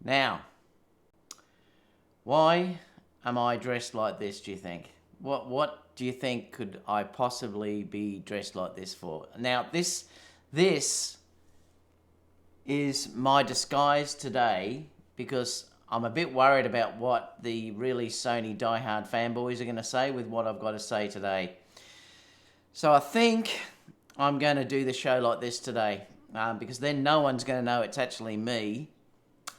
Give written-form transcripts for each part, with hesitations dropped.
Now, why am I dressed like this, do you think? What do you think could I possibly be dressed like this for? Now, this is my disguise today because I'm a bit worried about what the really Sony diehard fanboys are going to say with what I've got to say today. So I think I'm going to do the show like this today because then no one's going to know it's actually me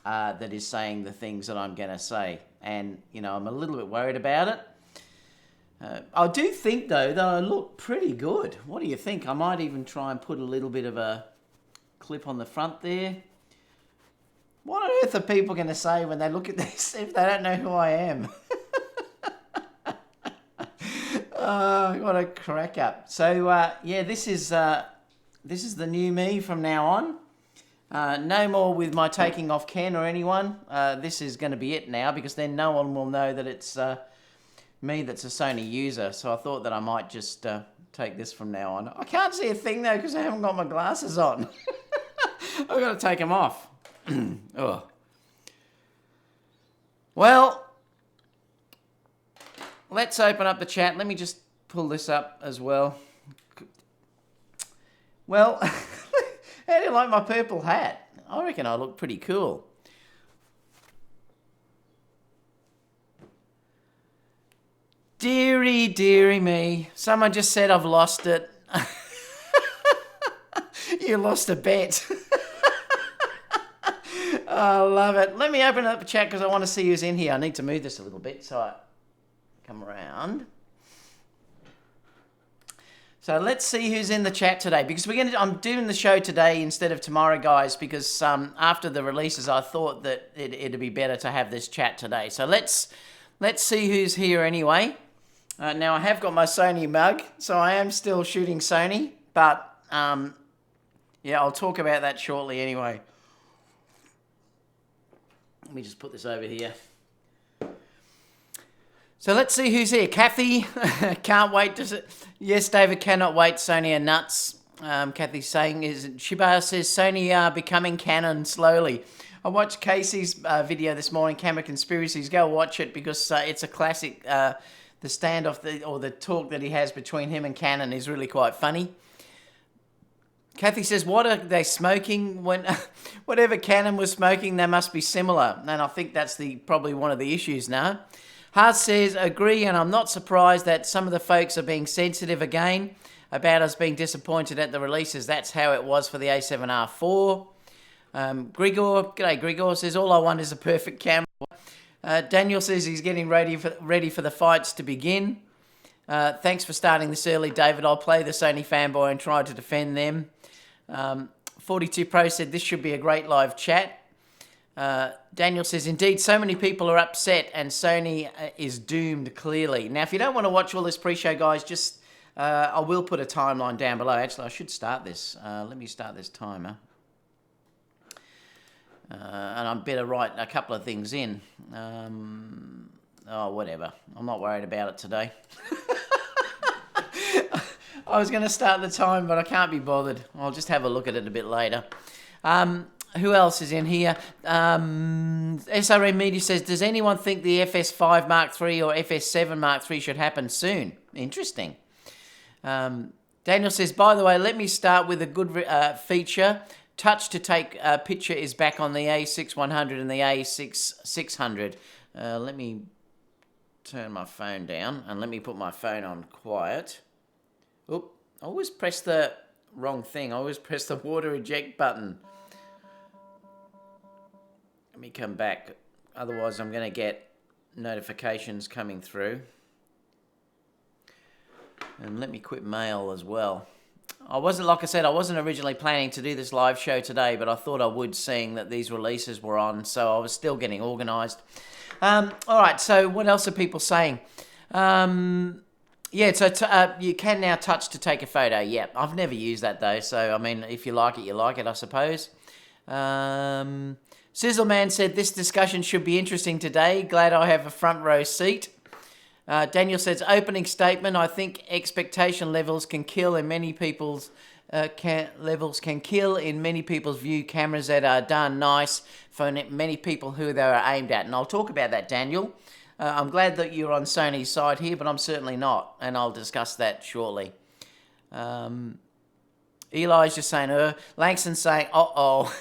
that is saying the things that I'm going to say. And, you know, I'm a little bit worried about it. I do think, though, that I look pretty good. What do you think? I might even try and put a little bit of a clip on the front there. What on earth are people going to say when they look at this if they don't know who I am? Oh, what a crack up. So, yeah, this is the new me from now on. No more with my taking off Ken or anyone. This is going to be it now because then no one will know that it's me that's a Sony user. So I thought that I might just take this from now on. I can't see a thing though because I haven't got my glasses on. I've got to take them off. Oh. Well, let's open up the chat. Let me just pull this up as well. Well, how do you like my purple hat? I reckon I look pretty cool. Deary, deary me. Someone just said I've lost it. You lost a bet. I love it. Let me open up the chat because I want to see who's in here. I need to move this a little bit so I come around. So let's see who's in the chat today because I'm doing the show today instead of tomorrow, guys, because after the releases I thought that it'd be better to have this chat today. So let's see who's here anyway. Now I have got my Sony mug, so I am still shooting Sony, but yeah, I'll talk about that shortly anyway. Let me just put this over here. So let's see who's here. Kathy, can't wait to... Yes, David, cannot wait. Sony are nuts. Kathy's saying, Shibao says, Sony are becoming Canon slowly. I watched Casey's video this morning, Camera Conspiracies. Go watch it because it's a classic. The standoff or the talk that he has between him and Canon is really quite funny. Kathy says, what are they smoking? Whatever Canon was smoking, they must be similar. And I think that's probably one of the issues now. Hart says, agree, and I'm not surprised that some of the folks are being sensitive again about us being disappointed at the releases. That's how it was for the A7R4. Gregor says, all I want is a perfect camera. Daniel says he's getting ready for the fights to begin. Thanks for starting this early, David. I'll play the Sony fanboy and try to defend them. 42 Pro said this should be a great live chat. Daniel says, indeed, so many people are upset and Sony is doomed, clearly. Now, if you don't want to watch all this pre-show, guys, just I will put a timeline down below. Actually, I should start this. Let me start this timer. And I'm better write a couple of things in. Oh, whatever. I'm not worried about it today. I was going to start the time, but I can't be bothered. I'll just have a look at it a bit later. Who else is in here? SRM Media says, does anyone think the FS5 Mark III or FS7 Mark III should happen soon? Interesting. Daniel says, by the way, let me start with a good feature. Touch to take a picture is back on the a6100 and the a6600. Let me turn my phone down and let me put my phone on quiet. Oop, I always press the wrong thing. I always press the water eject button. Let me come back. Otherwise, I'm going to get notifications coming through. And let me quit mail as well. Like I said, I wasn't originally planning to do this live show today, but I thought I would, seeing that these releases were on, so I was still getting organised. All right, so what else are people saying? Yeah, so you can now touch to take a photo. Yeah, I've never used that though, so I mean, if you like it, you like it, I suppose. Sizzleman said, this discussion should be interesting today. Glad I have a front row seat. Daniel says, opening statement, I think expectation levels can kill in many people's levels can kill in many people's view. Cameras that are done nice for many people who they are aimed at. And I'll talk about that, Daniel. I'm glad that you're on Sony's side here, but I'm certainly not. And I'll discuss that shortly. Eli's just saying, Langston's saying, uh-oh.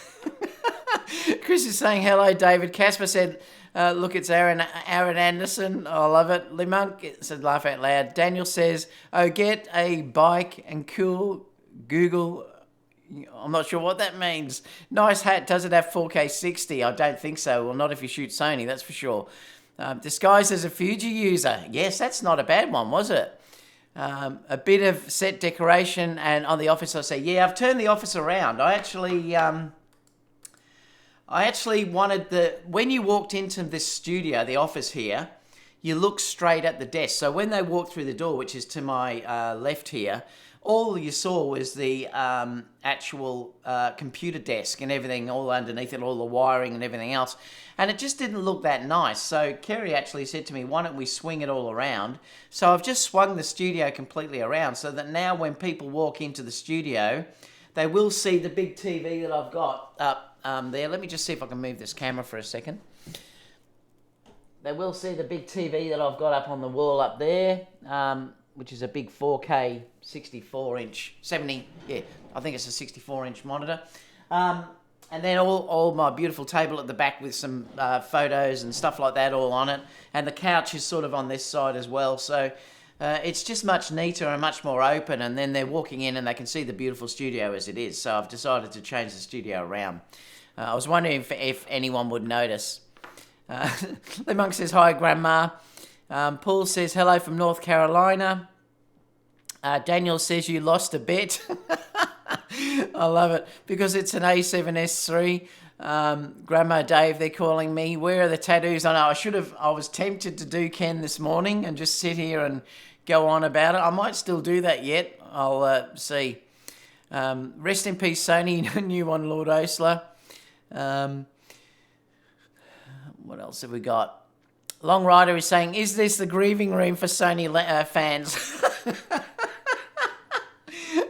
Chris is saying, hello, David. Casper said, look, it's Aaron Anderson. I love it. Limunk said, laugh out loud. Daniel says, oh, get a bike and cool Google. I'm not sure what that means. Nice hat. Does it have 4K 60? I don't think so. Well, not if you shoot Sony, that's for sure. Disguised as a Fuji user. Yes, that's not a bad one, was it? A bit of set decoration, and on the office I say, yeah, I've turned the office around. I actually wanted when you walked into this studio, the office here, you look straight at the desk. So when they walked through the door, which is to my left here, all you saw was the actual computer desk and everything all underneath it, all the wiring and everything else. And it just didn't look that nice. So Kerry actually said to me, why don't we swing it all around? So I've just swung the studio completely around so that now when people walk into the studio, they will see the big TV that I've got up there. Let me just see if I can move this camera for a second. They will see the big TV that I've got up on the wall up there, which is a big 4K 64-inch, I think it's a 64-inch monitor. And then all my beautiful table at the back with some photos and stuff like that all on it. And the couch is sort of on this side as well. So it's just much neater and much more open. And then they're walking in and they can see the beautiful studio as it is. So I've decided to change the studio around. I was wondering if anyone would notice. The monk says, hi, Grandma. Paul says, hello from North Carolina. Daniel says, you lost a bet. I love it because it's an A7S III. Grandma Dave, they're calling me. Where are the tattoos? I know I was tempted to do Ken this morning and just sit here and go on about it. I might still do that yet. I'll see. Rest in peace, Sony. New one, Lord Oastler. What else have we got? Long Rider is saying, is this the grieving room for Sony fans?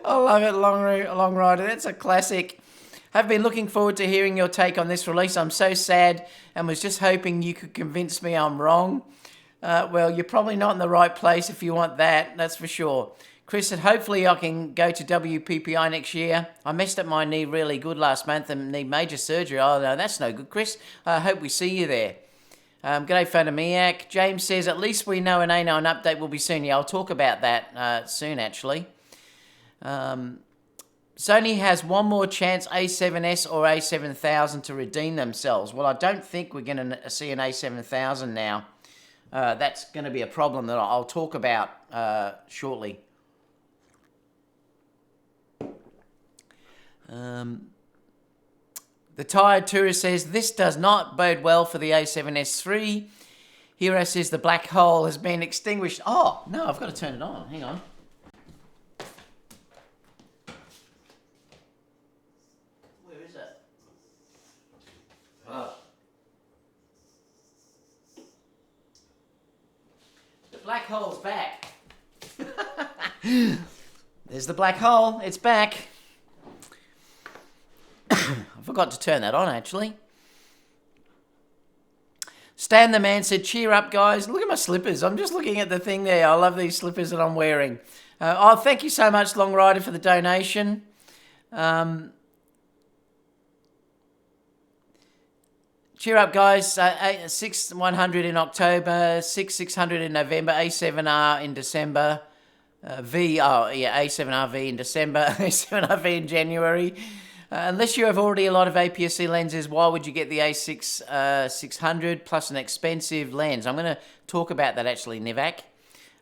I love it, Long Rider. That's a classic. I've been looking forward to hearing your take on this release. I'm so sad and was just hoping you could convince me I'm wrong. Well, you're probably not in the right place if you want that, that's for sure. Chris said, hopefully I can go to WPPI next year. I messed up my knee really good last month and need major surgery. Oh, no, that's no good, Chris. I hope we see you there. G'day, Photomiac. James says, at least we know an A9 update will be soon. Yeah, I'll talk about that soon, actually. Sony has one more chance, A7S or A7000, to redeem themselves. Well, I don't think we're going to see an A7000 now. That's going to be a problem that I'll talk about shortly. The Tired Tourist says, this does not bode well for the A7S III. Hero says the black hole has been extinguished. Oh, no, I've got to turn it on. Hang on. Where is it? Oh. The black hole's back. There's the black hole. It's back. I forgot to turn that on, actually. Stan the Man said, cheer up, guys. Look at my slippers. I'm just looking at the thing there. I love these slippers that I'm wearing. Thank you so much, Long Rider, for the donation. Cheer up, guys. 6100 in October, 6600 in November, A7R in December, A7RV in December, A7RV in January. Unless you have already a lot of APS-C lenses, why would you get the a6600 plus an expensive lens? I'm going to talk about that actually, Nivak,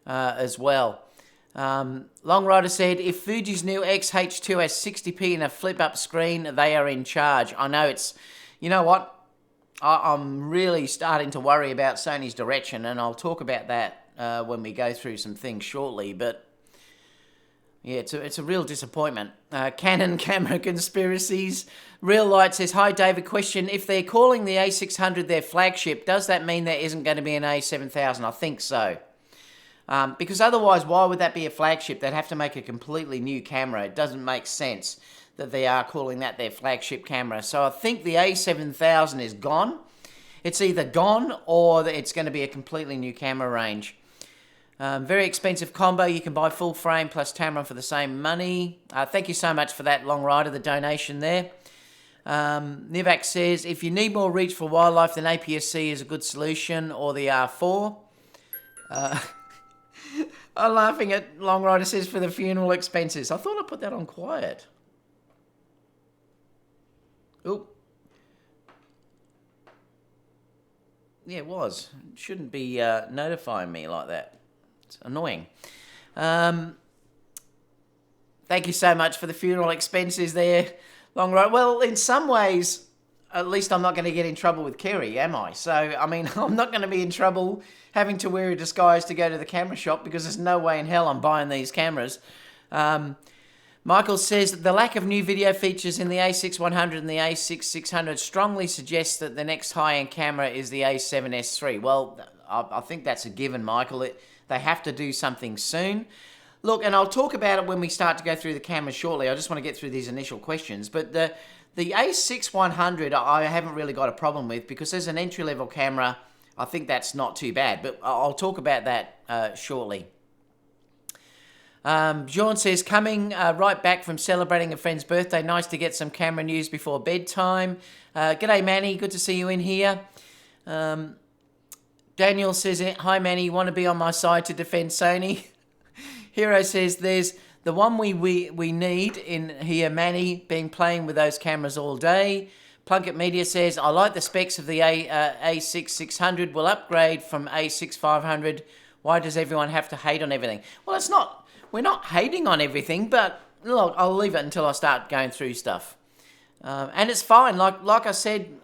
as well. Long Rider said, if Fuji's new X-H2 has 60p and a flip-up screen, they are in charge. I know it's, you know what? I'm really starting to worry about Sony's direction, and I'll talk about that when we go through some things shortly, but yeah, it's a real disappointment. Canon camera conspiracies. Real Light says, hi David, question. If they're calling the A600 their flagship, does that mean there isn't going to be an A7000? I think so. Because otherwise, why would that be a flagship? They'd have to make a completely new camera. It doesn't make sense that they are calling that their flagship camera. So I think the A7000 is gone. It's either gone or it's going to be a completely new camera range. Very expensive combo. You can buy full frame plus Tamron for the same money. Thank you so much for that, Long Rider, the donation there. Nivak says, if you need more reach for wildlife, then APS-C is a good solution, or the R4. I'm laughing at Long Rider says for the funeral expenses. I thought I put that on quiet. Oop. Yeah, it was. It shouldn't be notifying me like that. It's annoying. Thank you so much for the funeral expenses there, Long Rider. Well, in some ways, at least I'm not going to get in trouble with Kerry, am I? So, I mean, I'm not going to be in trouble having to wear a disguise to go to the camera shop because there's no way in hell I'm buying these cameras. Michael says that the lack of new video features in the a6100 and the a6600 strongly suggests that the next high-end camera is the a7S III. Well, I think that's a given, Michael. They have to do something soon. Look, and I'll talk about it when we start to go through the cameras shortly. I just want to get through these initial questions. But the a6100 I haven't really got a problem with because as an entry-level camera, I think that's not too bad. But I'll talk about that shortly. Jean says, coming right back from celebrating a friend's birthday. Nice to get some camera news before bedtime. G'day, Manny. Good to see you in here. Daniel says, hi, Manny. Want to be on my side to defend Sony? Hero says, there's the one we need in here, Manny. Been playing with those cameras all day. Plunkett Media says, I like the specs of the a6600. Will upgrade from a6500. Why does everyone have to hate on everything? Well, it's not. We're not hating on everything, but look, I'll leave it until I start going through stuff. And it's fine. Like I said,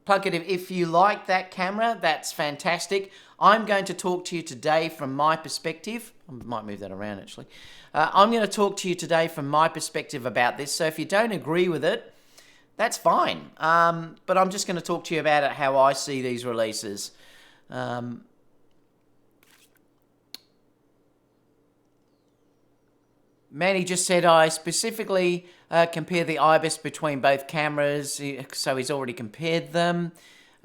Plunkett, if you like that camera, that's fantastic. I'm going to talk to you today from my perspective. I might move that around, actually. I'm going to talk to you today from my perspective about this. So if you don't agree with it, that's fine. But I'm just going to talk to you about it, how I see these releases. Manny just said, I specifically compare the IBIS between both cameras, so he's already compared them.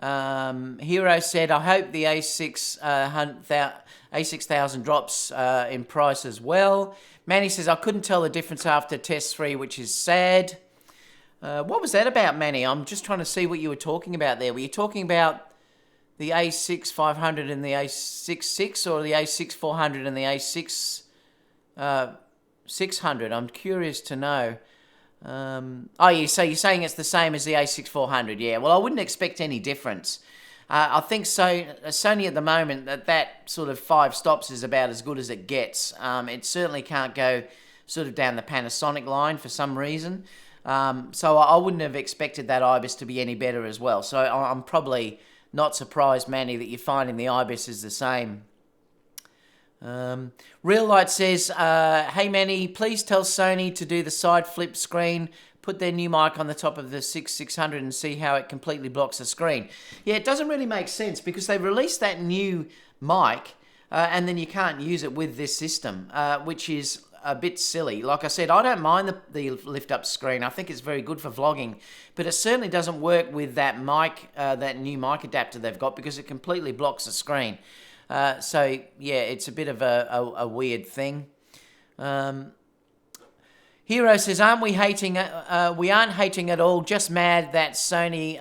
Hero said, I hope the a6000 drops in price as well. Manny says, I couldn't tell the difference after test 3, which is sad. What was that about, Manny? I'm just trying to see what you were talking about there. Were you talking about the a6500 and the a66, or the a6400 and the a600? I'm curious to know. So you're saying it's the same as the a6400? Yeah, well, I wouldn't expect any difference. I think Sony at the moment, that sort of 5 stops is about as good as it gets. It certainly can't go sort of down the Panasonic line for some reason. So I wouldn't have expected that IBIS to be any better as well. So I'm probably not surprised, Manny, that you're finding the IBIS is the same. Real Light says, hey Manny, please tell Sony to do the side flip screen, put their new mic on the top of the 6600 and see how it completely blocks the screen. Yeah, it doesn't really make sense because they released that new mic and then you can't use it with this system, which is a bit silly. Like I said, I don't mind the lift up screen. I think it's very good for vlogging, but it certainly doesn't work with that mic, that new mic adapter they've got because it completely blocks the screen. So yeah, it's a bit of a weird thing. Hero says, aren't we hating? We aren't hating at all. Just mad that Sony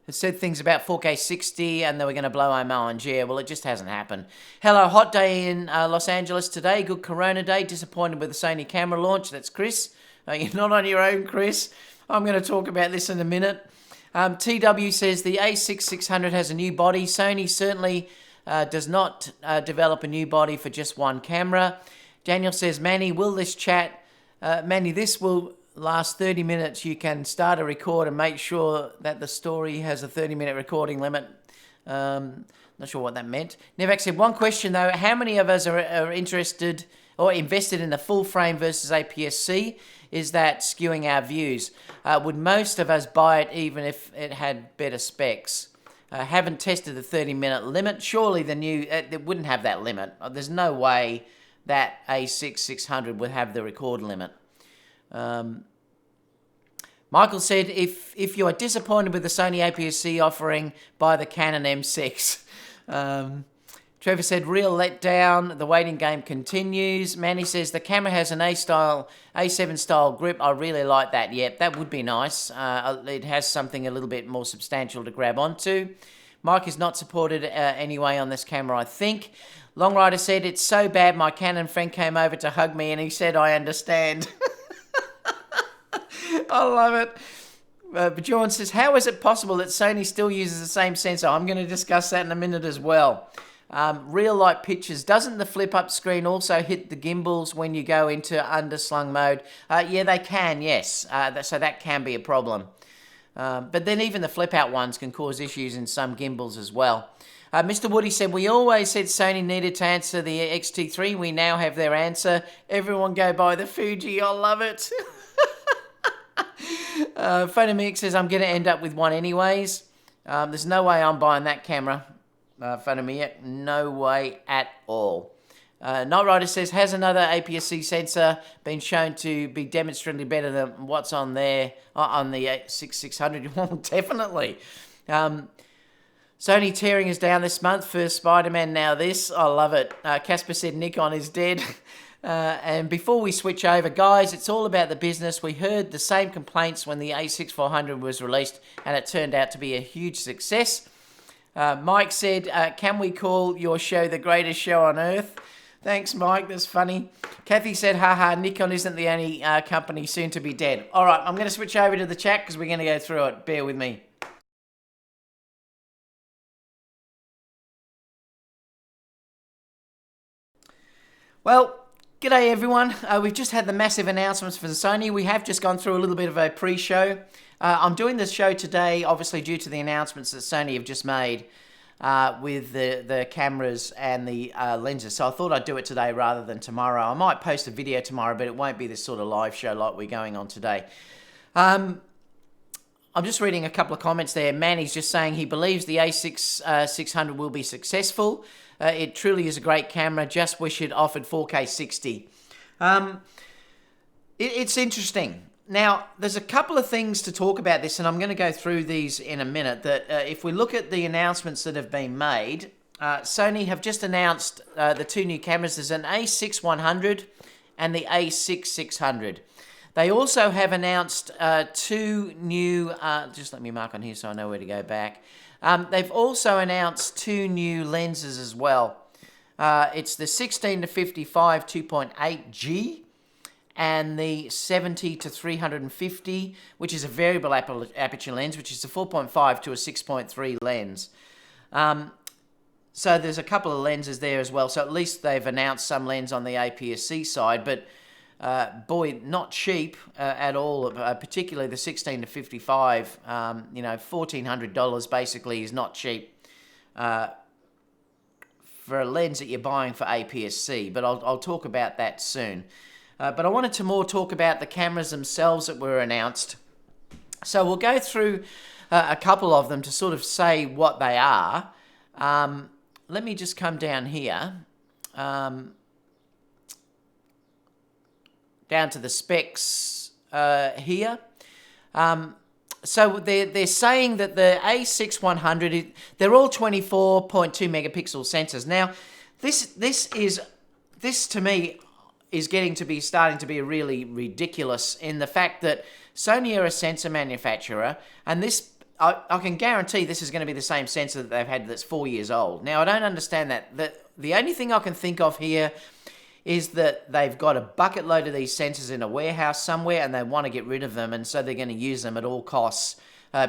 has said things about 4K 60 and they were going to blow our minds. Yeah, well, it just hasn't happened. Hello, hot day in Los Angeles today. Good Corona day. Disappointed with the Sony camera launch. That's Chris. You're not on your own, Chris. I'm going to talk about this in a minute. TW says the a6600 has a new body. Sony certainly does not develop a new body for just one camera. Daniel says, Manny, will this chat... Manny, this will last 30 minutes. You can start a record and make sure that the story has a 30-minute recording limit. Not sure what that meant. Nevak said, one question though. How many of us are interested or invested in the full frame versus APS-C? Is that skewing our views? Would most of us buy it even if it had better specs? Haven't tested the 30-minute limit. Surely the new, it wouldn't have that limit. There's no way that a6600 would have the record limit. Michael said, if you are disappointed with the Sony APS-C offering, buy the Canon M6. Trevor said, real letdown. The waiting game continues. Manny says, the camera has an A7 style grip. I really like that. Yep, that would be nice. It has something a little bit more substantial to grab onto. Mike is not supported anyway on this camera, I think. Long Rider said, it's so bad my Canon friend came over to hug me and he said, I understand. I love it. Bjorn says, how is it possible that Sony still uses the same sensor? I'm going to discuss that in a minute as well. Real light pictures. Doesn't the flip up screen also hit the gimbals when you go into underslung mode? Yeah, they can, yes. So that can be a problem. But then even the flip out ones can cause issues in some gimbals as well. Mr. Woody said, we always said Sony needed to answer the X-T3. We now have their answer. Everyone go buy the Fuji. I love it. Photomix says, I'm going to end up with one anyways. There's no way I'm buying that camera. Photomix, no way at all. Night Rider says, has another APS-C sensor been shown to be demonstrably better than what's on there, on the a6600? Well, definitely. Sony tearing us down this month. First Spider-Man, now this. I love it. Casper said Nikon is dead. And before we switch over, guys, it's all about the business. We heard the same complaints when the a6400 was released, and it turned out to be a huge success. Mike said, can we call your show the greatest show on earth? Thanks, Mike. That's funny. Kathy said, haha, Nikon isn't the only company soon to be dead. All right, I'm going to switch over to the chat because we're going to go through it. Bear with me. Well, g'day everyone. We've just had the massive announcements for Sony. We have just gone through a little bit of a pre-show. I'm doing this show today, obviously due to the announcements that Sony have just made with the cameras and the lenses. So I thought I'd do it today rather than tomorrow. I might post a video tomorrow, but it won't be this sort of live show like we're going on today. I'm just reading a couple of comments there. Manny's just saying he believes the a6600 will be successful. It truly is a great camera. Just wish it offered 4K 60. It's interesting. Now, there's a couple of things to talk about this, and I'm going to go through these in a minute. That if we look at the announcements that have been made, Sony have just announced the two new cameras. There's an a6100 and the a6600. They also have announced two new, just let me mark on here so I know where to go back. They've also announced two new lenses as well. It's the 16 to 55 2.8G and the 70 to 350, which is a variable aperture lens, which is a 4.5 to a 6.3 lens. So there's a couple of lenses there as well. So at least they've announced some lens on the APS-C side, but boy, not cheap at all, particularly the 16 to 55, you know, $1,400 basically is not cheap for a lens that you're buying for APS-C, but I'll talk about that soon. But I wanted to more talk about the cameras themselves that were announced. So we'll go through a couple of them to sort of say what they are. Let me just come down here. Down to the specs here. So they're saying that the a6100, they're all 24.2 megapixel sensors. Now, this to me is starting to be really ridiculous in the fact that Sony are a sensor manufacturer, and this I can guarantee this is going to be the same sensor that they've had that's 4 years old. Now, I don't understand that. The only thing I can think of here is that they've got a bucket load of these sensors in a warehouse somewhere and they want to get rid of them, and so they're going to use them at all costs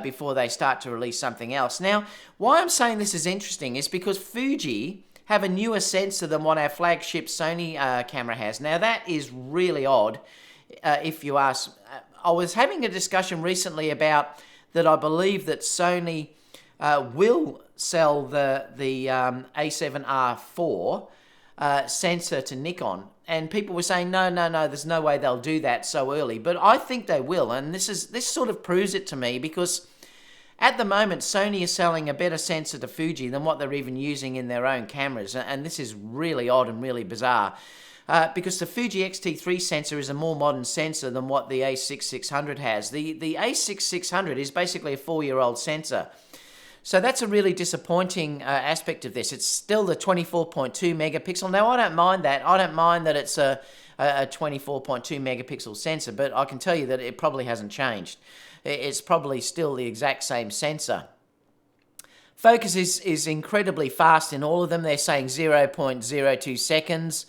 before they start to release something else. Now, why I'm saying this is interesting is because Fuji have a newer sensor than what our flagship Sony camera has. Now, that is really odd, if you ask. I was having a discussion recently about that I believe that Sony will sell the A7R4 sensor to Nikon, and people were saying no, there's no way they'll do that so early, but I think they will, and this sort of proves it to me, because At the moment, Sony is selling a better sensor to Fuji than what they're even using in their own cameras, and this is really odd and really bizarre. Because the Fuji X-T3 sensor is a more modern sensor than what the a6600 has. The a6600 is basically a 4-year-old sensor. So that's a really disappointing aspect of this. It's still the 24.2 megapixel. Now, I don't mind that. I don't mind that it's a 24.2 megapixel sensor, but I can tell you that it probably hasn't changed. It's probably still the exact same sensor. Focus is incredibly fast in all of them. They're saying 0.02 seconds.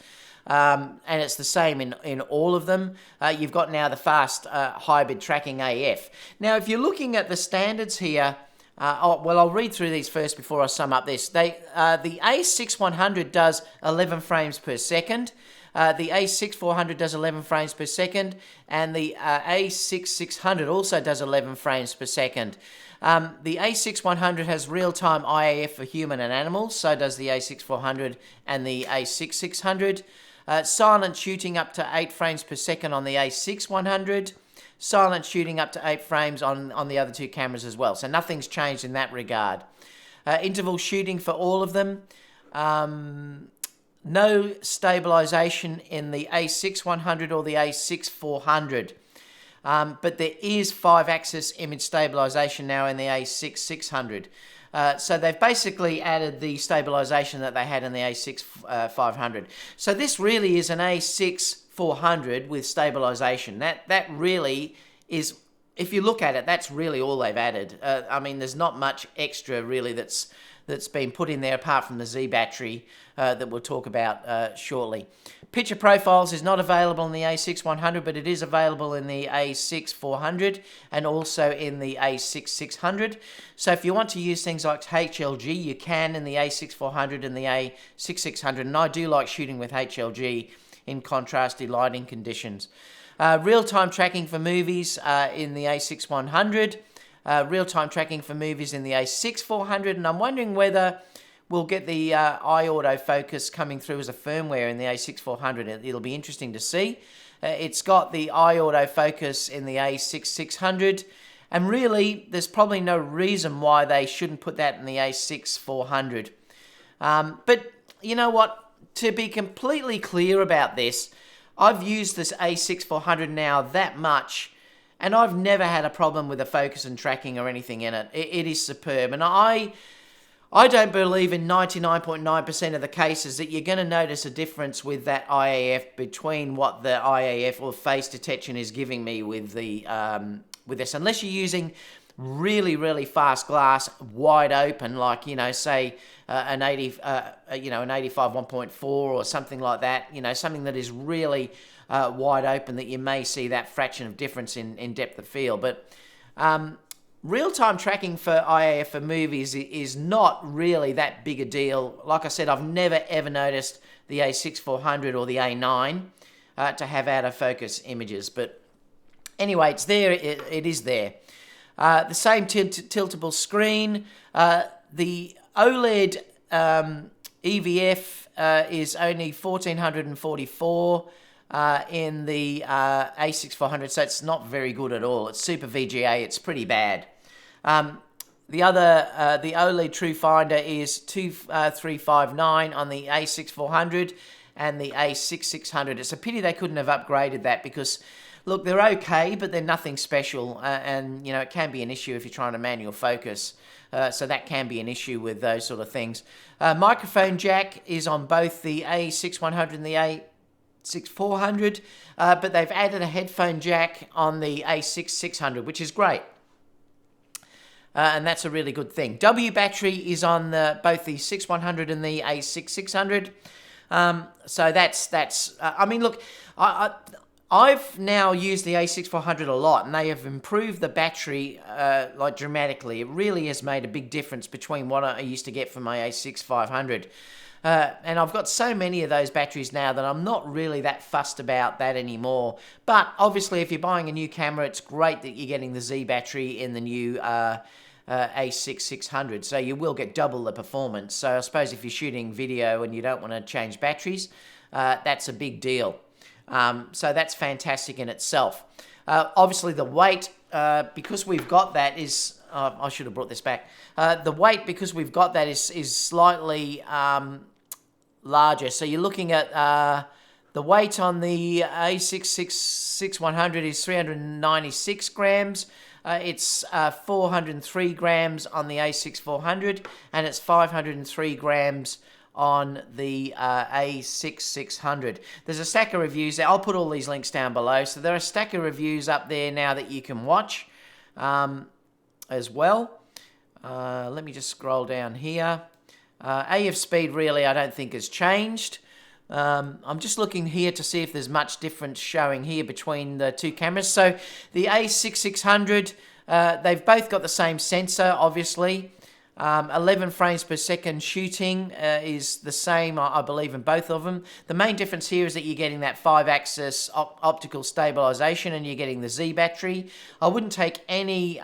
And it's the same in all of them. You've got now the fast hybrid tracking AF. Now, if you're looking at the standards here, well, I'll read through these first before I sum up this. The a6100 does 11 frames per second. The a6400 does 11 frames per second. And the a6600 also does 11 frames per second. The a6100 has real-time IAF for human and animals. So does the a6400 and the a6600. Silent shooting up to 8 frames per second on the a6100. Silent shooting up to 8 frames on the other two cameras as well. So nothing's changed in that regard. Interval shooting for all of them. No stabilization in the a6100 or the a6400. But there is 5-axis image stabilization now in the a6600. So they've basically added the stabilization that they had in the a6500. So this really is an a6400 with stabilization. That really is, if you look at it, that's really all they've added. I mean, there's not much extra really that's been put in there apart from the Z battery that we'll talk about shortly. Picture profiles is not available in the a6100, but it is available in the a6400 and also in the a6600. So if you want to use things like HLG, you can in the a6400 and the a6600. And I do like shooting with HLG in contrasty lighting conditions. Real-time tracking for movies in the a6100. Real-time tracking for movies in the a6400. And I'm wondering whether we'll get the eye autofocus coming through as a firmware in the a6400. It'll be interesting to see. It's got the eye autofocus in the a6600, and really there's probably no reason why they shouldn't put that in the a6400. But you know what? To be completely clear about this, I've used this a6400 now that much, and I've never had a problem with the focus and tracking or anything in it. It is superb, and I don't believe in 99.9% of the cases that you're going to notice a difference with that IAF between what the IAF or face detection is giving me with the with this, unless you're using really, really fast glass, wide open, like, you know, say an 85 1.4 or something like that. You know, something that is really wide open, that you may see that fraction of difference in depth of field, but. Real-time tracking for IAF for movies is not really that big a deal. Like I said, I've never ever noticed the a6400 or the a9 to have out of focus images. But anyway, it's there. It is there. The same tiltable screen. The OLED EVF is only 1444 in the a6400, so it's not very good at all. It's Super VGA. It's pretty bad. The OLED True Finder is 2359 on the a6400 and the a6600. It's a pity they couldn't have upgraded that, because look, they're okay, but they're nothing special, and you know, it can be an issue if you're trying to manual focus. So that can be an issue with those sort of things. Microphone jack is on both the a6100 and the a6400, but they've added a headphone jack on the a6600, which is great. And that's a really good thing. W battery is on both the 6100 and the a6600. So that's. I mean, look, I've now used the a6400 a lot, and they have improved the battery like dramatically. It really has made a big difference between what I used to get from my a6500. And I've got so many of those batteries now that I'm not really that fussed about that anymore. But obviously, if you're buying a new camera, it's great that you're getting the Z battery in the new a6600, so you will get double the performance. So I suppose if you're shooting video and you don't want to change batteries, that's a big deal. So that's fantastic in itself. Obviously the weight, because we've got that, is I should have brought this back. The weight, because we've got that, is slightly larger. So you're looking at the weight on the a6600 is 396 grams. It's 403 grams on the a6400, and it's 503 grams on the a6600. There's a stack of reviews there. I'll put all these links down below. So there are a stack of reviews up there now that you can watch as well. Let me just scroll down here. AF speed really I don't think has changed. I'm just looking here to see if there's much difference showing here between the two cameras. So the a6600, they've both got the same sensor, obviously. 11 frames per second shooting is the same, I believe, in both of them. The main difference here is that you're getting that 5-axis optical stabilization, and you're getting the Z battery. I wouldn't take any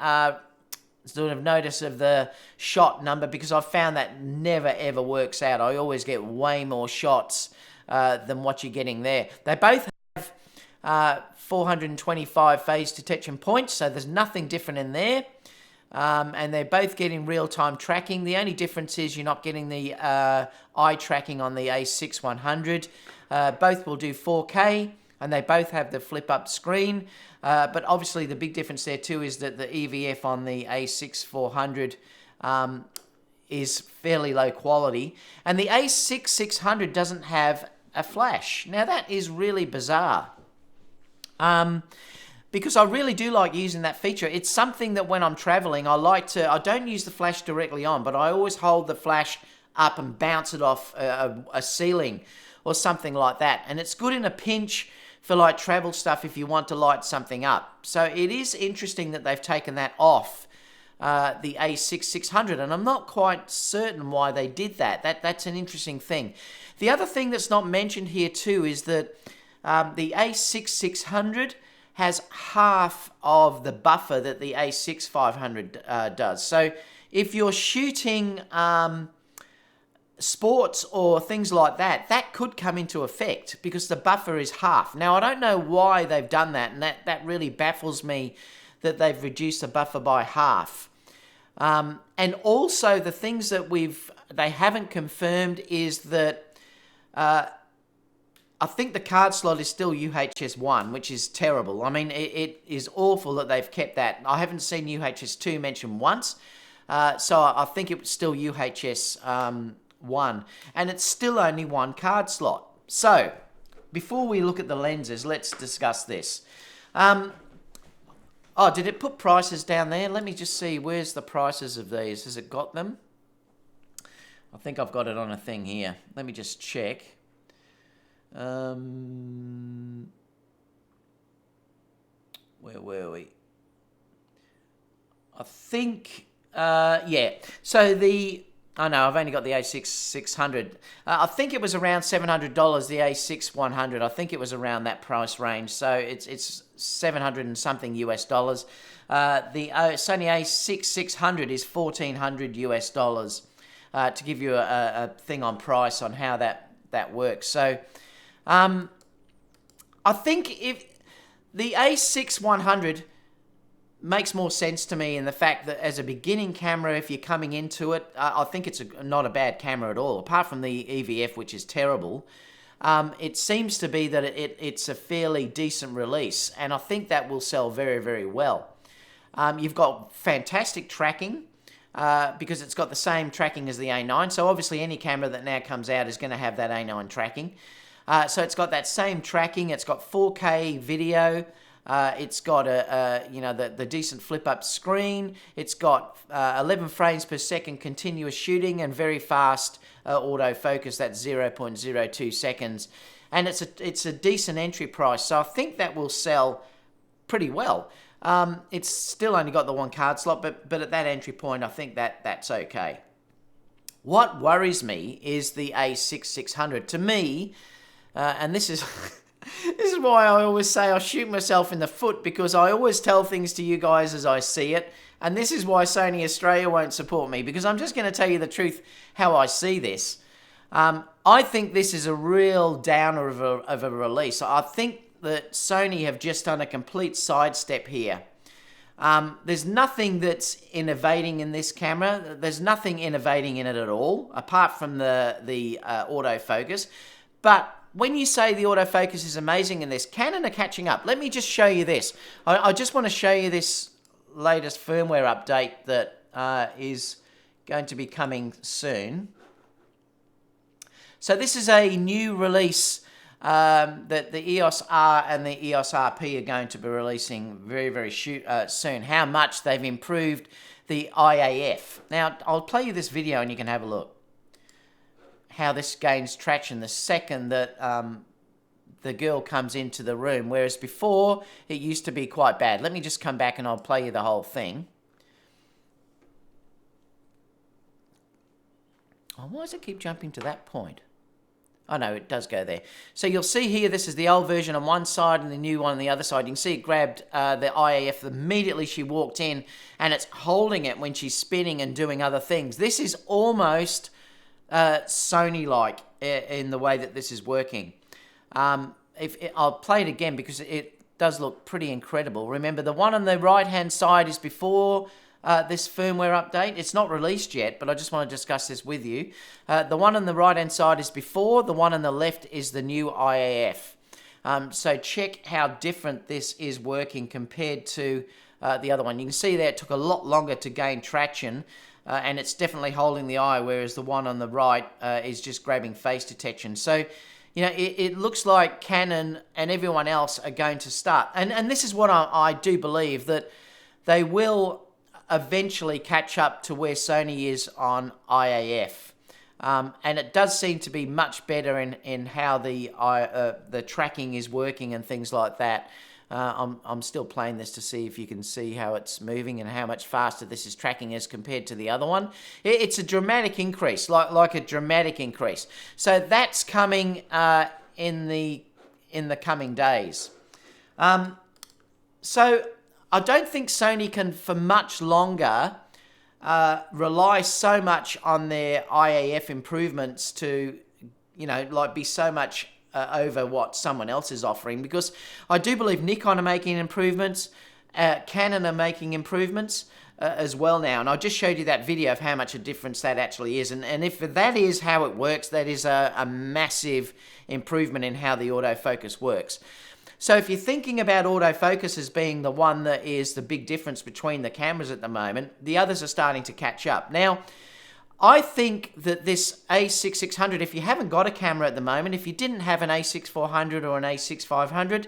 sort of notice of the shot number, because I've found that never ever works out. I always get way more shots than what you're getting there. They both have 425 phase detection points, so there's nothing different in there. And they're both getting real-time tracking. The only difference is you're not getting the eye tracking on the a6100. Both will do 4K, and they both have the flip-up screen. But obviously the big difference there too is that the EVF on the a6400 is fairly low quality. And the a6600 doesn't have a flash. Now that is really bizarre. Because I really do like using that feature. It's something that when I'm traveling, I don't use the flash directly on, but I always hold the flash up and bounce it off a ceiling or something like that. And it's good in a pinch for like travel stuff if you want to light something up. So it is interesting that they've taken that off the a6600, and I'm not quite certain why they did that. That's an interesting thing. The other thing that's not mentioned here too is that the a6600 has half of the buffer that the a6500 does. So if you're shooting sports or things like that, that could come into effect because the buffer is half. Now, I don't know why they've done that, and that really baffles me that they've reduced the buffer by half. And also the things that they haven't confirmed is that I think the card slot is still UHS-1, which is terrible. I mean, it is awful that they've kept that. I haven't seen UHS-2 mentioned once, so I think it was still UHS-1, and it's still only one card slot. So, before we look at the lenses, let's discuss this. Oh, did it put prices down there? Let me just see. Where's the prices of these? Has it got them? I think I've got it on a thing here. Let me just check. Where were we? I think, yeah. So oh no, I've only got the a6600. I think it was around $700, the a6100. I think it was around that price range. So it's 700 and something US dollars. The Sony a6600 is $1,400 US dollars. To give you a thing on price on how that works. So, I think if the a6100 makes more sense to me in the fact that as a beginning camera, if you're coming into it, I think it's not a bad camera at all, apart from the EVF, which is terrible. It seems to be that it's a fairly decent release, and I think that will sell very, very well. You've got fantastic tracking, because it's got the same tracking as the A9, so obviously any camera that now comes out is going to have that A9 tracking. So it's got that same tracking. It's got 4K video. It's got the decent flip-up screen. It's got 11 frames per second continuous shooting and very fast autofocus. That's 0.02 seconds, and it's a decent entry price. So I think that will sell pretty well. It's still only got the one card slot, but at that entry point, I think that's okay. What worries me is the a6600. To me, and this is this is why I always say I shoot myself in the foot, because I always tell things to you guys as I see it, and this is why Sony Australia won't support me, because I'm just going to tell you the truth how I see this. I think this is a real downer of a release. I think that Sony have just done a complete sidestep here. There's nothing that's innovating in this camera. There's nothing innovating in it at all, apart from the autofocus. But when you say the autofocus is amazing in this, Canon are catching up. Let me just show you this. I just want to show you this latest firmware update that is going to be coming soon. So this is a new release that the EOS R and the EOS RP are going to be releasing very, very soon. How much they've improved the IAF. Now, I'll play you this video and you can have a look. How this gains traction the second that the girl comes into the room, whereas before it used to be quite bad. Let me just come back and I'll play you the whole thing. Oh, why does it keep jumping to that point? Oh no, it does go there. So you'll see here, this is the old version on one side and the new one on the other side. You can see it grabbed the IAF immediately she walked in, and it's holding it when she's spinning and doing other things. This is almost Sony-like in the way that this is working. I'll play it again because it does look pretty incredible. Remember, the one on the right-hand side is before this firmware update. It's not released yet, but I just want to discuss this with you. The one on the right-hand side is before. The one on the left is the new IAF. So check how different this is working compared to the other one. You can see there it took a lot longer to gain traction, and it's definitely holding the eye, whereas the one on the right is just grabbing face detection. So, you know, it looks like Canon and everyone else are going to start. And this is what I do believe, that they will eventually catch up to where Sony is on IAF. And it does seem to be much better in how the tracking is working and things like that. I'm still playing this to see if you can see how it's moving and how much faster this is tracking as compared to the other one. It's a dramatic increase, like a dramatic increase. So that's coming in the coming days. So I don't think Sony can for much longer rely so much on their IAF improvements to, you know, like be so much over what someone else is offering, because I do believe Nikon are making improvements, Canon are making improvements as well now, and I just showed you that video of how much a difference that actually is, and if that is how it works, that is a massive improvement in how the autofocus works. So if you're thinking about autofocus as being the one that is the big difference between the cameras at the moment, the others are starting to catch up. Now, I think that this a6600, if you haven't got a camera at the moment, if you didn't have an a6400 or an a6500,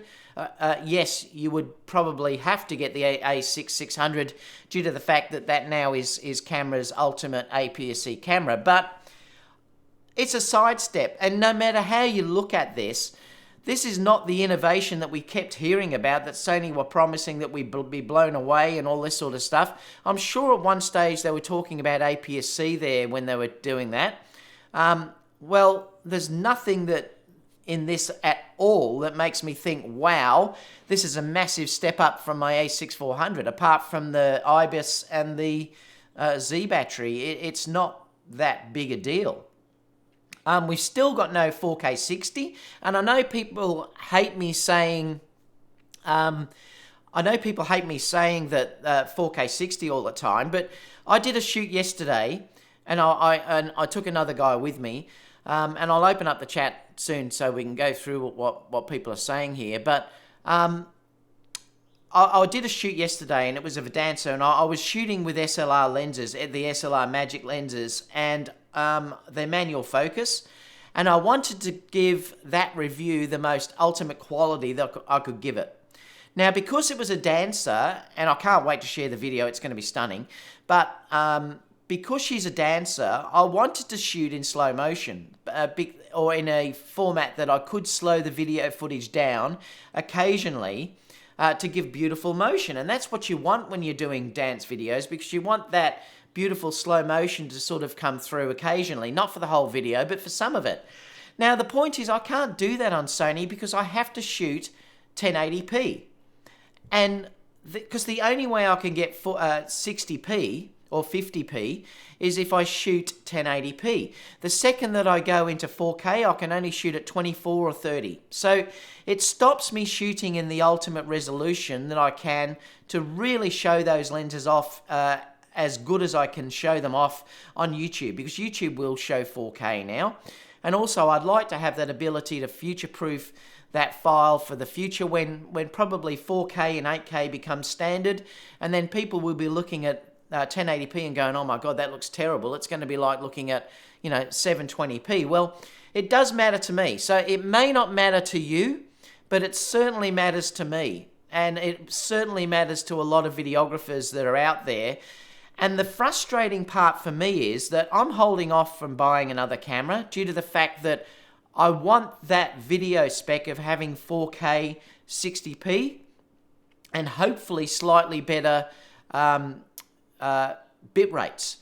yes, you would probably have to get the a6600 due to the fact that that now is camera's ultimate APS-C camera. But it's a sidestep, and no matter how you look at this, this is not the innovation that we kept hearing about, that Sony were promising that we'd be blown away and all this sort of stuff. I'm sure at one stage they were talking about APS-C there when they were doing that. Well, there's nothing that in this at all that makes me think, wow, this is a massive step up from my a6400, apart from the IBIS and the Z battery. It's not that big a deal. We've still got no 4K 60, and I know people hate me saying, that 4K 60 all the time, but I did a shoot yesterday, and I took another guy with me, and I'll open up the chat soon so we can go through what people are saying here. But I did a shoot yesterday, and it was of a dancer, and I was shooting with SLR lenses, the SLR Magic lenses, and their manual focus, and I wanted to give that review the most ultimate quality that I could give it. Now, because it was a dancer, and I can't wait to share the video, it's going to be stunning, but because she's a dancer, I wanted to shoot in slow motion, or in a format that I could slow the video footage down occasionally to give beautiful motion. And that's what you want when you're doing dance videos, because you want that beautiful slow motion to sort of come through occasionally, not for the whole video, but for some of it. Now, the point is I can't do that on Sony because I have to shoot 1080p. And because the only way I can get 60p or 50p is if I shoot 1080p. The second that I go into 4K, I can only shoot at 24 or 30. So it stops me shooting in the ultimate resolution that I can to really show those lenses off as good as I can show them off on YouTube, because YouTube will show 4K now. And also I'd like to have that ability to future-proof that file for the future when probably 4K and 8K become standard, and then people will be looking at 1080p and going, oh my God, that looks terrible. It's going to be like looking at, 720p. Well, it does matter to me. So it may not matter to you, but it certainly matters to me. And it certainly matters to a lot of videographers that are out there. And the frustrating part for me is that I'm holding off from buying another camera due to the fact that I want that video spec of having 4K 60p and hopefully slightly better bit rates.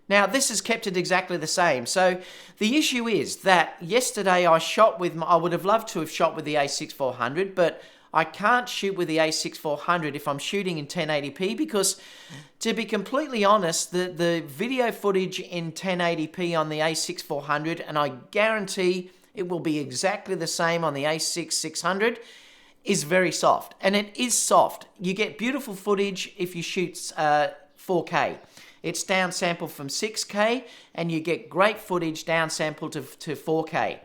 Now, this has kept it exactly the same. So the issue is that yesterday I would have loved to have shot with the a6400, but I can't shoot with the a6400 if I'm shooting in 1080p because, to be completely honest, the video footage in 1080p on the a6400, and I guarantee it will be exactly the same on the a6600, is very soft. And it is soft. You get beautiful footage if you shoot 4K. It's downsampled from 6K, and you get great footage downsampled to 4K.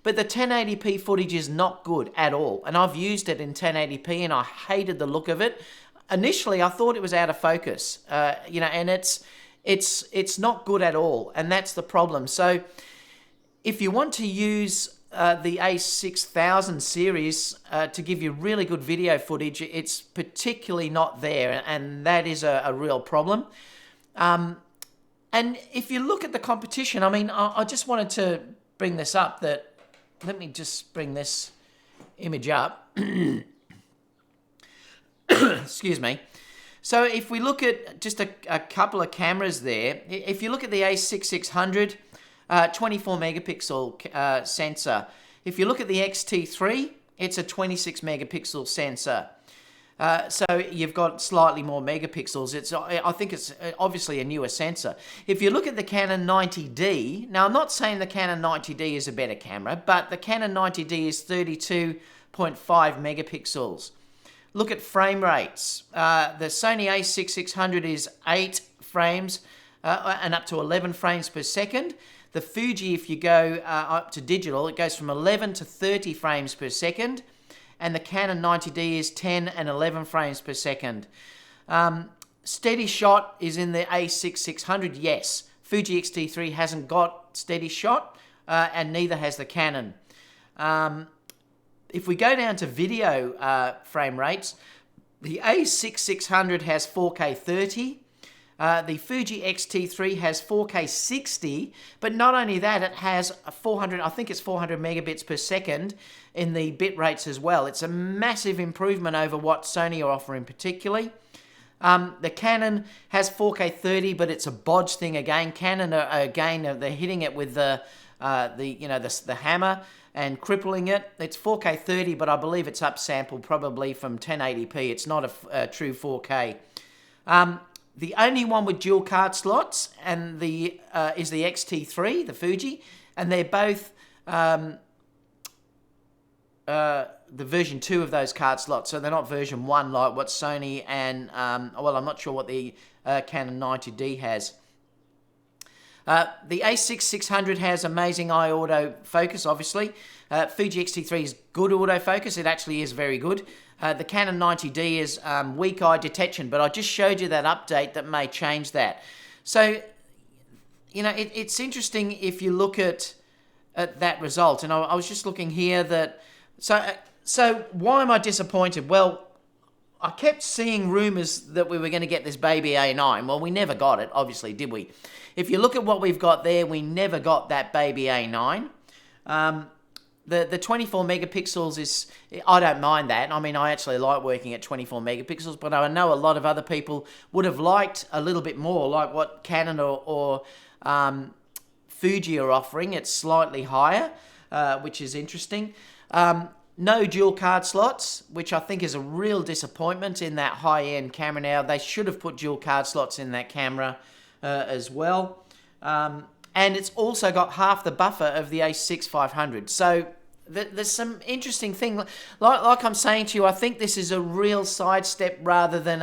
But the 1080p footage is not good at all. And I've used it in 1080p and I hated the look of it. Initially, I thought it was out of focus, and it's not good at all. And that's the problem. So if you want to use the A6000 series to give you really good video footage, it's particularly not there. And that is a real problem. And if you look at the competition, I just wanted to bring this up that, let me just bring this image up. Excuse me. So if we look at just a couple of cameras there, if you look at the a6600, 24 megapixel sensor. If you look at the XT3, it's a 26 megapixel sensor. So you've got slightly more megapixels. I think it's obviously a newer sensor. If you look at the Canon 90D, now I'm not saying the Canon 90D is a better camera, but the Canon 90D is 32.5 megapixels. Look at frame rates. The Sony a6600 is 8 frames and up to 11 frames per second. The Fuji, if you go up to digital, it goes from 11 to 30 frames per second. And the Canon 90D is 10 and 11 frames per second. Steady shot is in the a6600, yes. Fuji X-T3 hasn't got steady shot, and neither has the Canon. If we go down to video frame rates, the a6600 has 4K 30. The Fuji X-T3 has 4K 60, but not only that, it has 400 megabits per second in the bit rates as well. It's a massive improvement over what Sony are offering particularly. The Canon has 4K 30, but it's a bodge thing again. Canon they're hitting it with the hammer and crippling it. It's 4K 30, but I believe it's upsampled probably from 1080p. It's not a true 4K. The only one with dual card slots and is the X-T3, the Fuji, and they're both the version 2 of those card slots, so they're not version 1 like what Sony and, I'm not sure what the Canon 90D has. The a6600 has amazing eye autofocus, obviously. Fuji X-T3 is good autofocus. It actually is very good. The Canon 90D is weak eye detection, but I just showed you that update that may change that. So, it's interesting if you look at that result. And I was just looking here that... So why am I disappointed? Well, I kept seeing rumours that we were going to get this baby A9. Well, we never got it, obviously, did we? If you look at what we've got there, we never got that baby A9. The 24 megapixels is... I don't mind that. I actually like working at 24 megapixels, but I know a lot of other people would have liked a little bit more, like what Canon or Fuji are offering. It's slightly higher, which is interesting. No dual card slots, which I think is a real disappointment in that high-end camera now. They should have put dual card slots in that camera. as well. And it's also got half the buffer of the a6500. So there's some interesting thing. Like I'm saying to you, I think this is a real sidestep rather than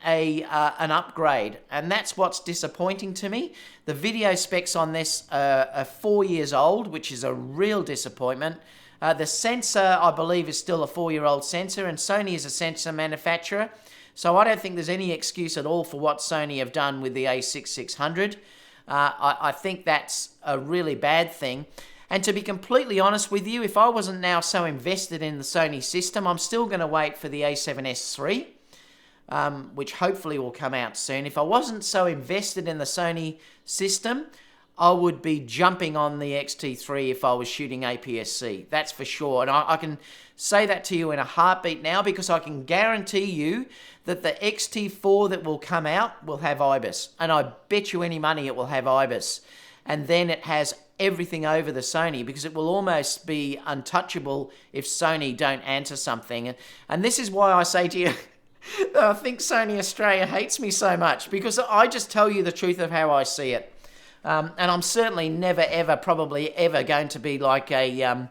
an upgrade, and that's what's disappointing to me. The video specs on this are 4 years old, which is a real disappointment. The sensor, I believe, is still a 4-year-old sensor, and Sony is a sensor manufacturer, so I don't think there's any excuse at all for what Sony have done with the a6600. I think that's a really bad thing. And to be completely honest with you, if I wasn't now so invested in the Sony system, I'm still going to wait for the a7S III. Which hopefully will come out soon. If I wasn't so invested in the Sony system, I would be jumping on the X-T3 if I was shooting APS-C. That's for sure. And I can say that to you in a heartbeat now, because I can guarantee you that the X-T4 that will come out will have IBIS. And I bet you any money it will have IBIS. And then it has everything over the Sony, because it will almost be untouchable if Sony don't answer something. And this is why I say to you, I think Sony Australia hates me so much, because I just tell you the truth of how I see it. And I'm certainly never, ever, probably ever going to be like a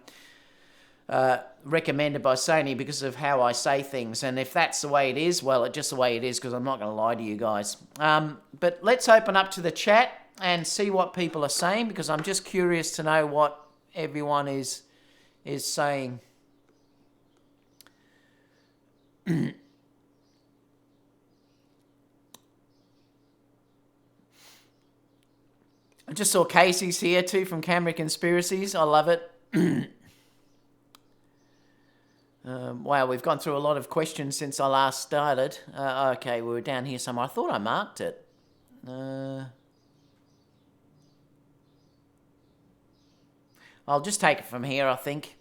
recommended by Sony because of how I say things. And if that's the way it is, well, it's just the way it is, because I'm not going to lie to you guys. But let's open up to the chat and see what people are saying, because I'm just curious to know what everyone is saying. I just saw Casey's here too from Camera Conspiracies. I love it. Wow, we've gone through a lot of questions since I last started. Okay, we were down here somewhere. I thought I marked it. I'll just take it from here, I think.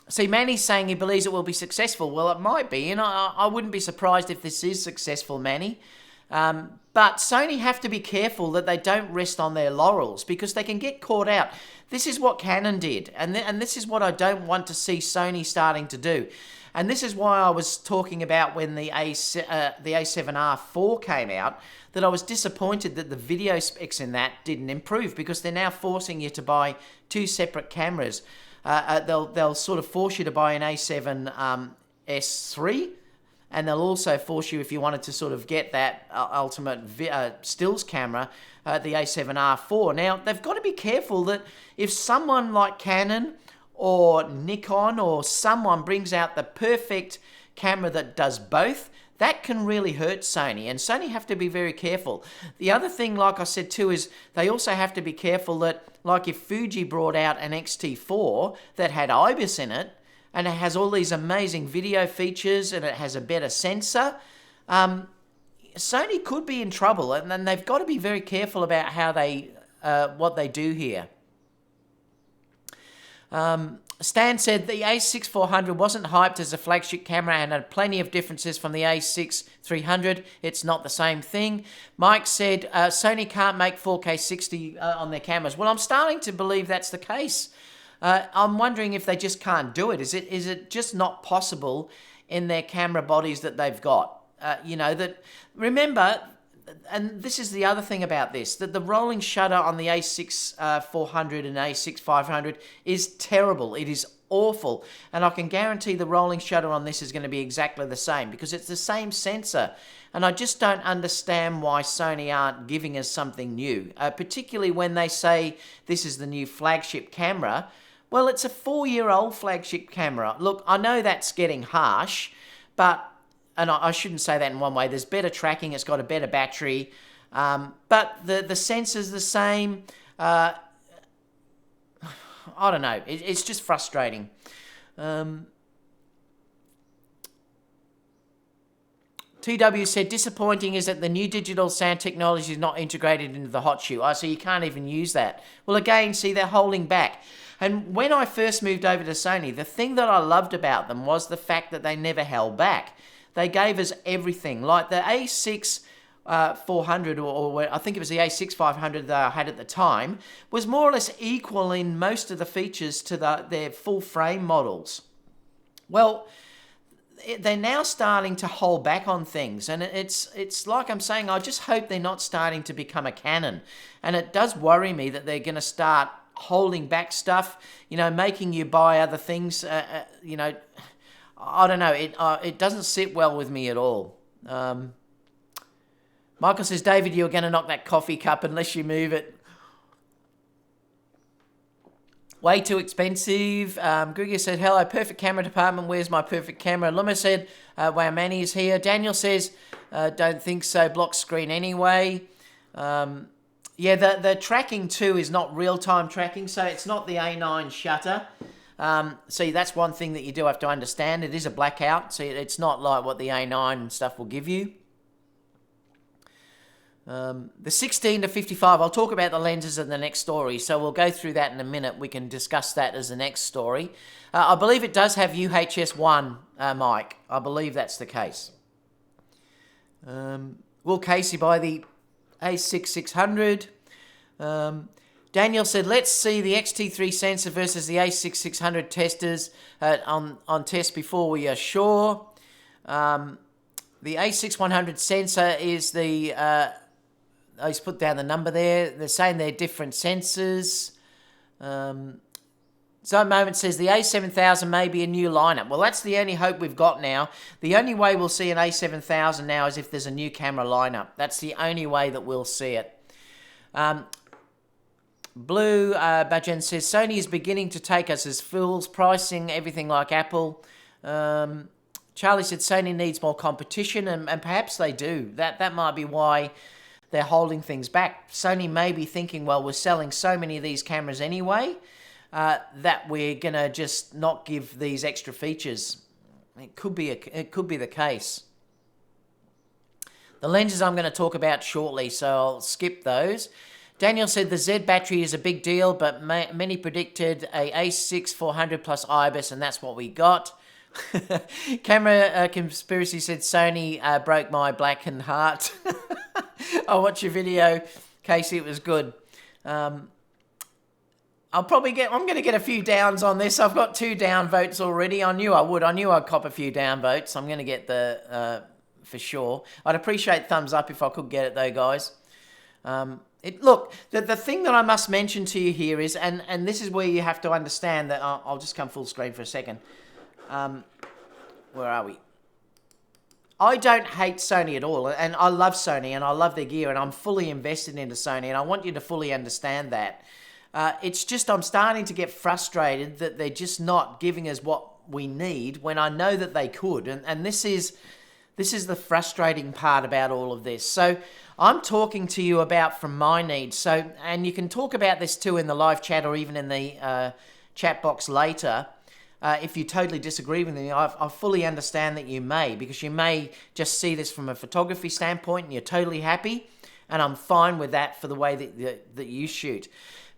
See, Manny's saying he believes it will be successful. Well, it might be, and I wouldn't be surprised if this is successful, Manny. But Sony have to be careful that they don't rest on their laurels, because they can get caught out. This is what Canon did, and this is what I don't want to see Sony starting to do. And this is why I was talking about when the A7R4 came out, that I was disappointed that the video specs in that didn't improve, because they're now forcing you to buy two separate cameras. They'll sort of force you to buy an A7S III, and they'll also force you, if you wanted to sort of get that ultimate stills camera, the A7R4. Now, they've got to be careful that if someone like Canon or Nikon or someone brings out the perfect camera that does both, that can really hurt Sony, and Sony have to be very careful. The other thing, like I said too, is they also have to be careful that, like if Fuji brought out an X-T4 that had IBIS in it, and it has all these amazing video features, and it has a better sensor, Sony could be in trouble, and then they've got to be very careful about how they, what they do here. Stan said the a6400 wasn't hyped as a flagship camera and had plenty of differences from the a6300. It's not the same thing. Mike said Sony can't make 4K 60 on their cameras. Well, I'm starting to believe that's the case. I'm wondering if they just can't do it. Is it just not possible in their camera bodies that they've got? You know, that, remember, and this is the other thing about this, that the rolling shutter on the a6400 and a6500 is terrible. It is awful. And I can guarantee the rolling shutter on this is going to be exactly the same, because it's the same sensor. And I just don't understand why Sony aren't giving us something new, particularly when they say this is the new flagship camera. Well, it's a 4-year-old flagship camera. Look, I know that's getting harsh, but, and I shouldn't say that in one way, there's better tracking, it's got a better battery, but the sensor's the same. I don't know, it's just frustrating. TW said, disappointing is that the new digital sound technology is not integrated into the hot shoe. So you can't even use that. Well, again, see, they're holding back. And when I first moved over to Sony, the thing that I loved about them was the fact that they never held back. They gave us everything. Like the A6400, or I think it was the A6500 that I had at the time, was more or less equal in most of the features to their full frame models. Well, they're now starting to hold back on things, and it's like I'm saying, I just hope they're not starting to become a Canon, and it does worry me that they're going to start holding back stuff, making you buy other things, I don't know, it doesn't sit well with me at all. Michael says, David, you're going to knock that coffee cup unless you move it. Way too expensive. Guga said, hello, perfect camera department. Where's my perfect camera? Luma said, wow, Manny is here. Daniel says, don't think so. Block screen anyway. Yeah, the tracking too is not real-time tracking, so it's not the A9 shutter. See, that's one thing that you do have to understand. It is a blackout, so it's not like what the A9 and stuff will give you. The 16 to 55, I'll talk about the lenses in the next story, so we'll go through that in a minute. We can discuss that as the next story. I believe it does have UHS-1 mic. I believe that's the case. Will Casey buy the a6600? Daniel said, let's see the XT3 sensor versus the a6600 testers on test before we are sure. The a6100 sensor is the... he's put down the number there. They're saying they're different sensors. Zone Moment says the A7000 may be a new lineup. Well, that's the only hope we've got now. The only way we'll see an A7000 now is if there's a new camera lineup. That's the only way that we'll see it. Blue Bajan says Sony is beginning to take us as fools, pricing everything like Apple. Charlie said Sony needs more competition, and perhaps they do. That might be why they're holding things back. Sony may be thinking, well, we're selling so many of these cameras anyway, that we're going to just not give these extra features. It could be the case. The lenses I'm going to talk about shortly, so I'll skip those. Daniel said the Z battery is a big deal, but many predicted a a6400 plus IBIS, and that's what we got. Camera Conspiracy said Sony broke my blackened heart. I watched your video, Casey. It was good. I'm going to get a few downs on this. I've got 2 down votes already. I knew I would. I knew I'd cop a few down votes. I'm going to get the for sure. I'd appreciate thumbs up if I could get it though, guys. Look, the thing that I must mention to you here is, and this is where you have to understand that. I'll just come full screen for a second. Where are we? I don't hate Sony at all, and I love Sony, and I love their gear, and I'm fully invested into Sony, and I want you to fully understand that. It's just I'm starting to get frustrated that they're just not giving us what we need when I know that they could, and this is the frustrating part about all of this. So I'm talking to you about from my needs. So, and you can talk about this too in the live chat or even in the chat box later. If you totally disagree with me, I fully understand that you may, because you may just see this from a photography standpoint and you're totally happy, and I'm fine with that for the way that you shoot.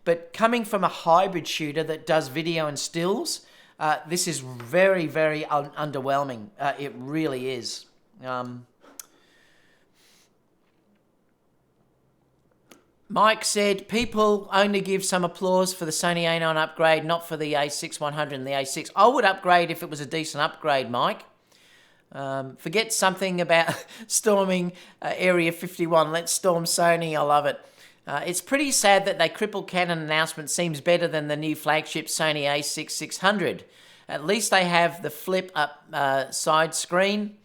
But coming from a hybrid shooter that does video and stills, this is very, very underwhelming. It really is. Mike said, people only give some applause for the Sony A9 upgrade, not for the a6100 and the A6. I would upgrade if it was a decent upgrade, Mike. Forget something about storming Area 51. Let's storm Sony. I love it. It's pretty sad that they crippled Canon announcement seems better than the new flagship Sony a6600. At least they have the flip-up side screen.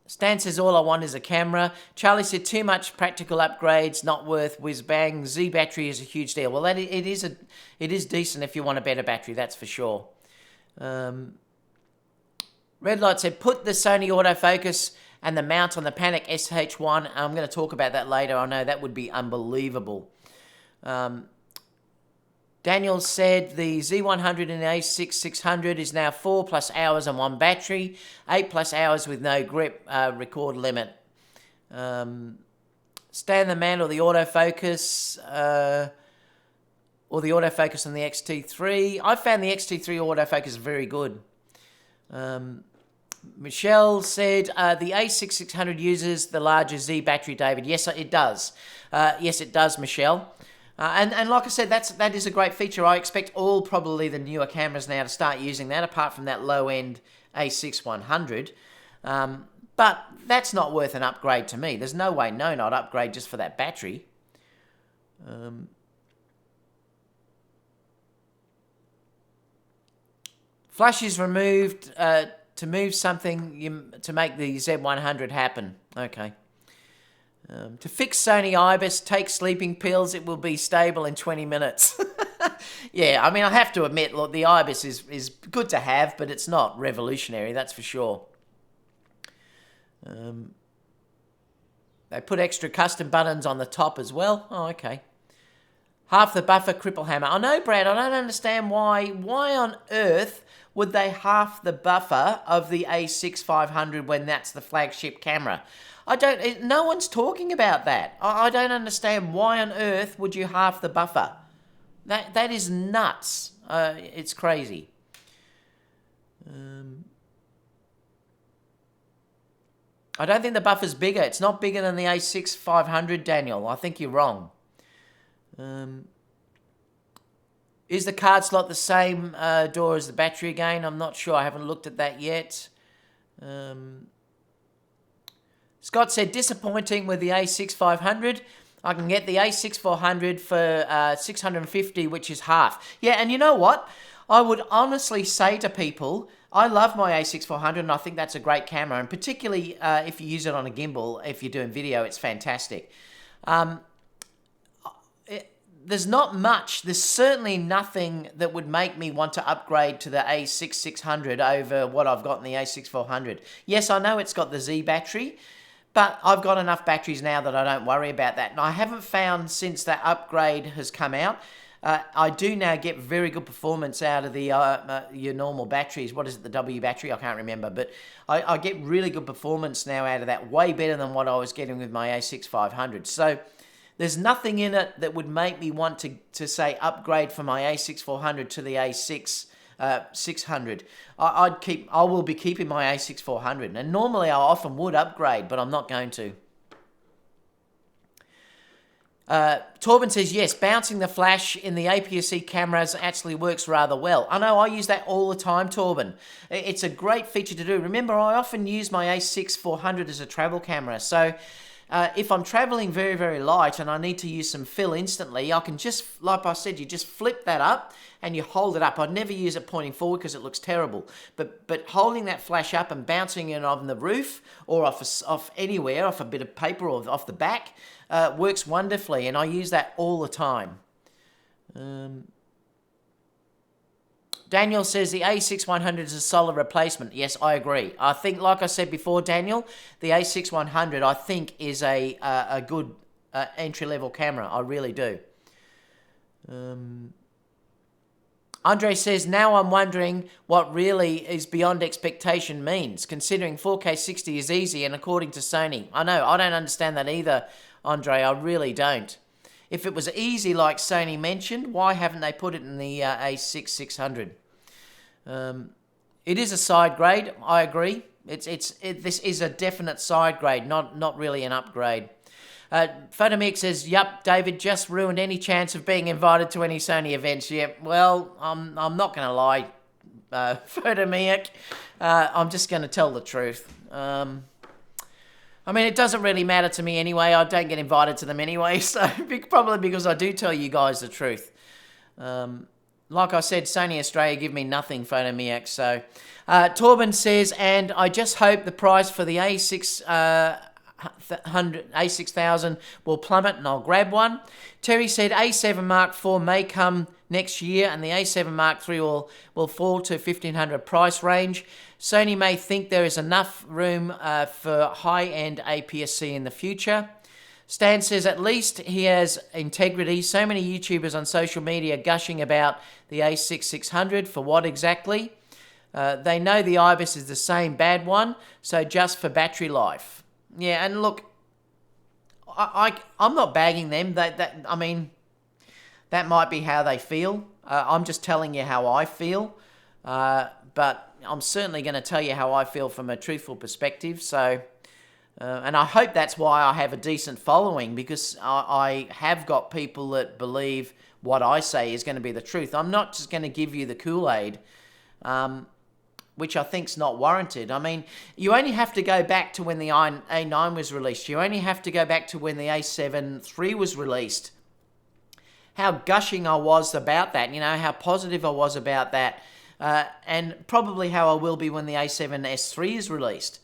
Stan says, all I want is a camera. Charlie said, too much practical upgrades, not worth whiz-bang. Z battery is a huge deal. Well, it is decent if you want a better battery, that's for sure. Red Light said, put the Sony autofocus and the mount on the Panic SH1. I'm going to talk about that later. I know that would be unbelievable. Daniel said the Z100 and the a6600 is now 4+ hours on one battery, 8+ hours with no grip record limit. Stan the Man or the autofocus on the XT3. I found the XT3 autofocus very good. Michelle said the a6600 uses the larger Z battery, David. Yes, it does. Yes, it does, Michelle. And like I said, that is a great feature. I expect probably the newer cameras now to start using that, apart from that low-end a6100. But that's not worth an upgrade to me. There's no way known I'd upgrade just for that battery. Flash is removed to move something to make the Z100 happen. Okay. To fix Sony IBIS, take sleeping pills. It will be stable in 20 minutes. Yeah, I mean, I have to admit, look, the IBIS is good to have, but it's not revolutionary, that's for sure. They put extra custom buttons on the top as well. Oh, okay. Half the buffer, cripple hammer. I know, Brad, I don't understand why on earth would they half the buffer of the a6500 when that's the flagship camera? No one's talking about that. I don't understand why on earth would you half the buffer? That is nuts. It's crazy. I don't think the buffer's bigger. It's not bigger than the a6500, Daniel. I think you're wrong. Is the card slot the same door as the battery again? I'm not sure. I haven't looked at that yet. Scott said, disappointing with the a6500. I can get the a6400 for 650, which is half. Yeah, and you know what? I would honestly say to people, I love my a6400 and I think that's a great camera, and particularly if you use it on a gimbal, if you're doing video, it's fantastic. There's not much, there's certainly nothing that would make me want to upgrade to the a6600 over what I've got in the a6400. Yes, I know it's got the Z battery, but I've got enough batteries now that I don't worry about that. And I haven't found, since that upgrade has come out, I do now get very good performance out of the your normal batteries. What is it, the W battery? I can't remember. But I get really good performance now out of that, way better than what I was getting with my a6500. So there's nothing in it that would make me want to say upgrade from my a6400 to the a600. I will be keeping my a6400. And normally I often would upgrade, but I'm not going to. Torben says, yes, bouncing the flash in the APS-C cameras actually works rather well. I know, I use that all the time, Torben. It's a great feature to do. Remember, I often use my a6400 as a travel camera. So if I'm traveling very, very light and I need to use some fill instantly, I can just, like I said, you just flip that up and you hold it up. I'd never use it pointing forward because it looks terrible. But holding that flash up and bouncing it on the roof or off anywhere, off a bit of paper or off the back, works wonderfully, and I use that all the time. Daniel says the a6100 is a solid replacement. Yes, I agree. I think, like I said before, Daniel, the a6100 I think is a good entry-level camera. I really do. Andre says, now I'm wondering what really is beyond expectation means, considering 4K 60 is easy and according to Sony. I know, I don't understand that either, Andre, I really don't. If it was easy like Sony mentioned, why haven't they put it in the a6600? It is a side grade, I agree. This is a definite side grade, not really an upgrade. Photomix says, yup, David, just ruined any chance of being invited to any Sony events. Yep, well, I'm not going to lie, Photomix. I'm just going to tell the truth. I mean, it doesn't really matter to me anyway. I don't get invited to them anyway, so probably because I do tell you guys the truth. Like I said, Sony Australia give me nothing, Photomix. So, Torben says, and I just hope the price for the A6000 will plummet and I'll grab one. Terry said A7 Mark IV may come next year and the A7 Mark III will fall to $1,500 price range. Sony may think there is enough room for high-end APS-C in the future. Stan says at least he has integrity. So many YouTubers on social media gushing about the a6600. For what exactly? They know the IBIS is the same bad one, so just for battery life. Yeah, and look, I'm not bagging them. I mean, that might be how they feel. I'm just telling you how I feel. But I'm certainly going to tell you how I feel from a truthful perspective. So, and I hope that's why I have a decent following, because I have got people that believe what I say is going to be the truth. I'm not just going to give you the Kool-Aid. which I think's not warranted. I mean, you only have to go back to when the A9 was released. You only have to go back to when the A7 III was released. How gushing I was about that, you know, how positive I was about that, and probably how I will be when the A7S III is released.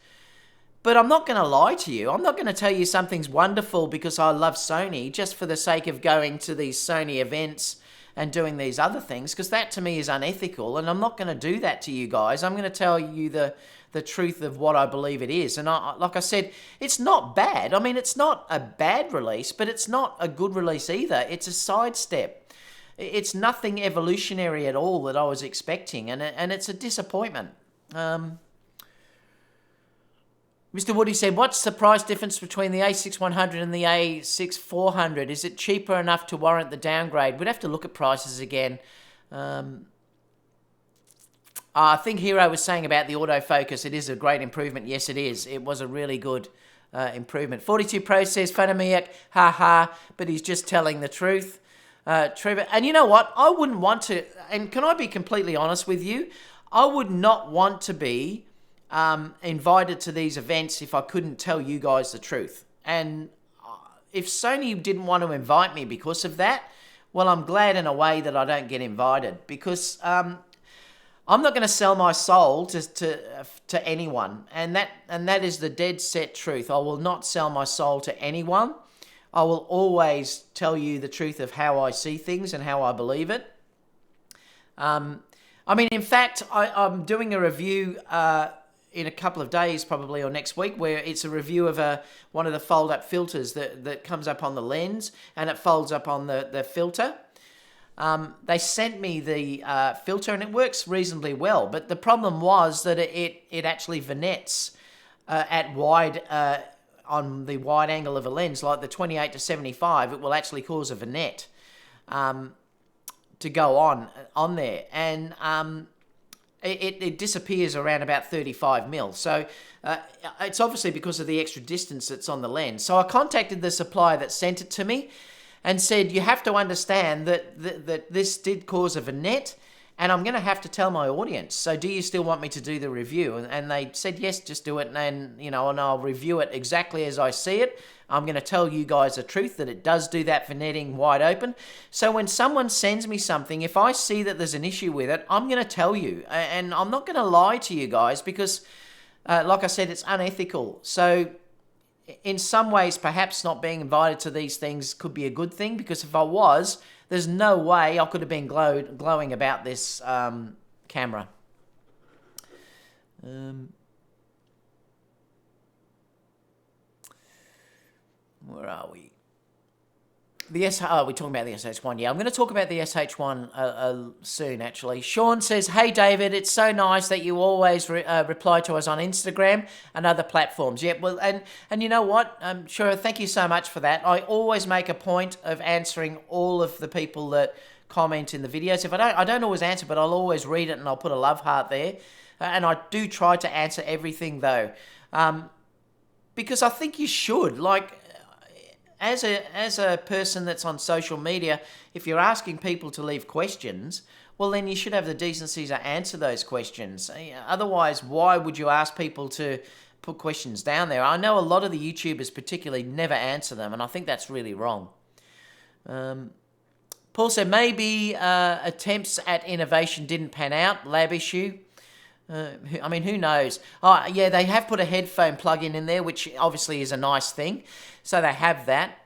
But I'm not going to lie to you. I'm not going to tell you something's wonderful because I love Sony just for the sake of going to these Sony events and doing these other things, because that to me is unethical, and I'm not going to do that to you guys. I'm going to tell you the truth of what I believe it is. And like I said, it's not bad. I mean, it's not a bad release, but it's not a good release either. It's a sidestep. It's nothing evolutionary at all that I was expecting, and it's a disappointment. Mr. Woody said, what's the price difference between the a6100 and the a6400? Is it cheaper enough to warrant the downgrade? We'd have to look at prices again. I think Hero was saying about the autofocus. It is a great improvement. Yes, it is. It was a really good improvement. 42 Pro says, Fanamiak, ha, but he's just telling the truth. Trevor, and you know what? I wouldn't want to, and can I be completely honest with you? I would not want to be invited to these events if I couldn't tell you guys the truth. And if Sony didn't want to invite me because of that, well, I'm glad in a way that I don't get invited, because I'm not going to sell my soul to anyone, and that is the dead set truth. I will not sell my soul to anyone. I will always tell you the truth of how I see things and how I believe it. I mean, in fact, I'm doing a review in a couple of days, probably, or next week, where it's a review of one of the fold-up filters that comes up on the lens, and it folds up on the filter. They sent me the filter, and it works reasonably well, but the problem was that it actually vignettes at wide, on the wide angle of a lens, like the 28 to 75, it will actually cause a vignette to go on there, and it disappears around about 35 mil. So it's obviously because of the extra distance that's on the lens. So I contacted the supplier that sent it to me and said, you have to understand that this did cause a vignette, and I'm going to have to tell my audience. So do you still want me to do the review? And they said, yes, just do it. And I'll review it exactly as I see it. I'm going to tell you guys the truth, that it does do that vignetting wide open. So when someone sends me something, if I see that there's an issue with it, I'm going to tell you. And I'm not going to lie to you guys because, like I said, it's unethical. So in some ways, perhaps not being invited to these things could be a good thing, because if I was, there's no way I could have been glowing about this camera. Where are we? We're talking about the SH1. Yeah, I'm going to talk about the SH1 soon, actually. Sean says, hey, David, it's so nice that you always reply to us on Instagram and other platforms. Yeah, well, and you know what? Sure, thank you so much for that. I always make a point of answering all of the people that comment in the videos. If I don't always answer, but I'll always read it and I'll put a love heart there. And I do try to answer everything, though, because I think you should. Like, as a person that's on social media, if you're asking people to leave questions, well, then you should have the decency to answer those questions. Otherwise, why would you ask people to put questions down there? I know a lot of the YouTubers particularly never answer them, and I think that's really wrong. Paul said maybe attempts at innovation didn't pan out, lab issue. I mean, who knows? Oh, yeah, they have put a headphone plug-in in there, which obviously is a nice thing. So they have that.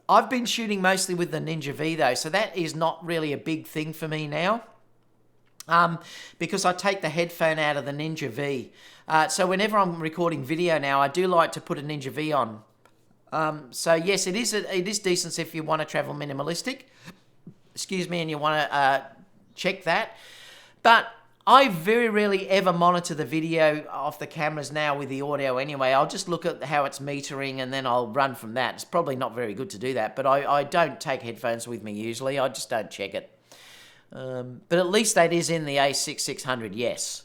I've been shooting mostly with the Ninja V, though, so that is not really a big thing for me now, because I take the headphone out of the Ninja V. So whenever I'm recording video now, I do like to put a Ninja V on. So yes, it is decent if you want to travel minimalistic. Excuse me, and you want to check that. But I very rarely ever monitor the video of the cameras now with the audio anyway. I'll just look at how it's metering and then I'll run from that. It's probably not very good to do that, but I don't take headphones with me usually. I just don't check it. But at least that is in the a6600, yes.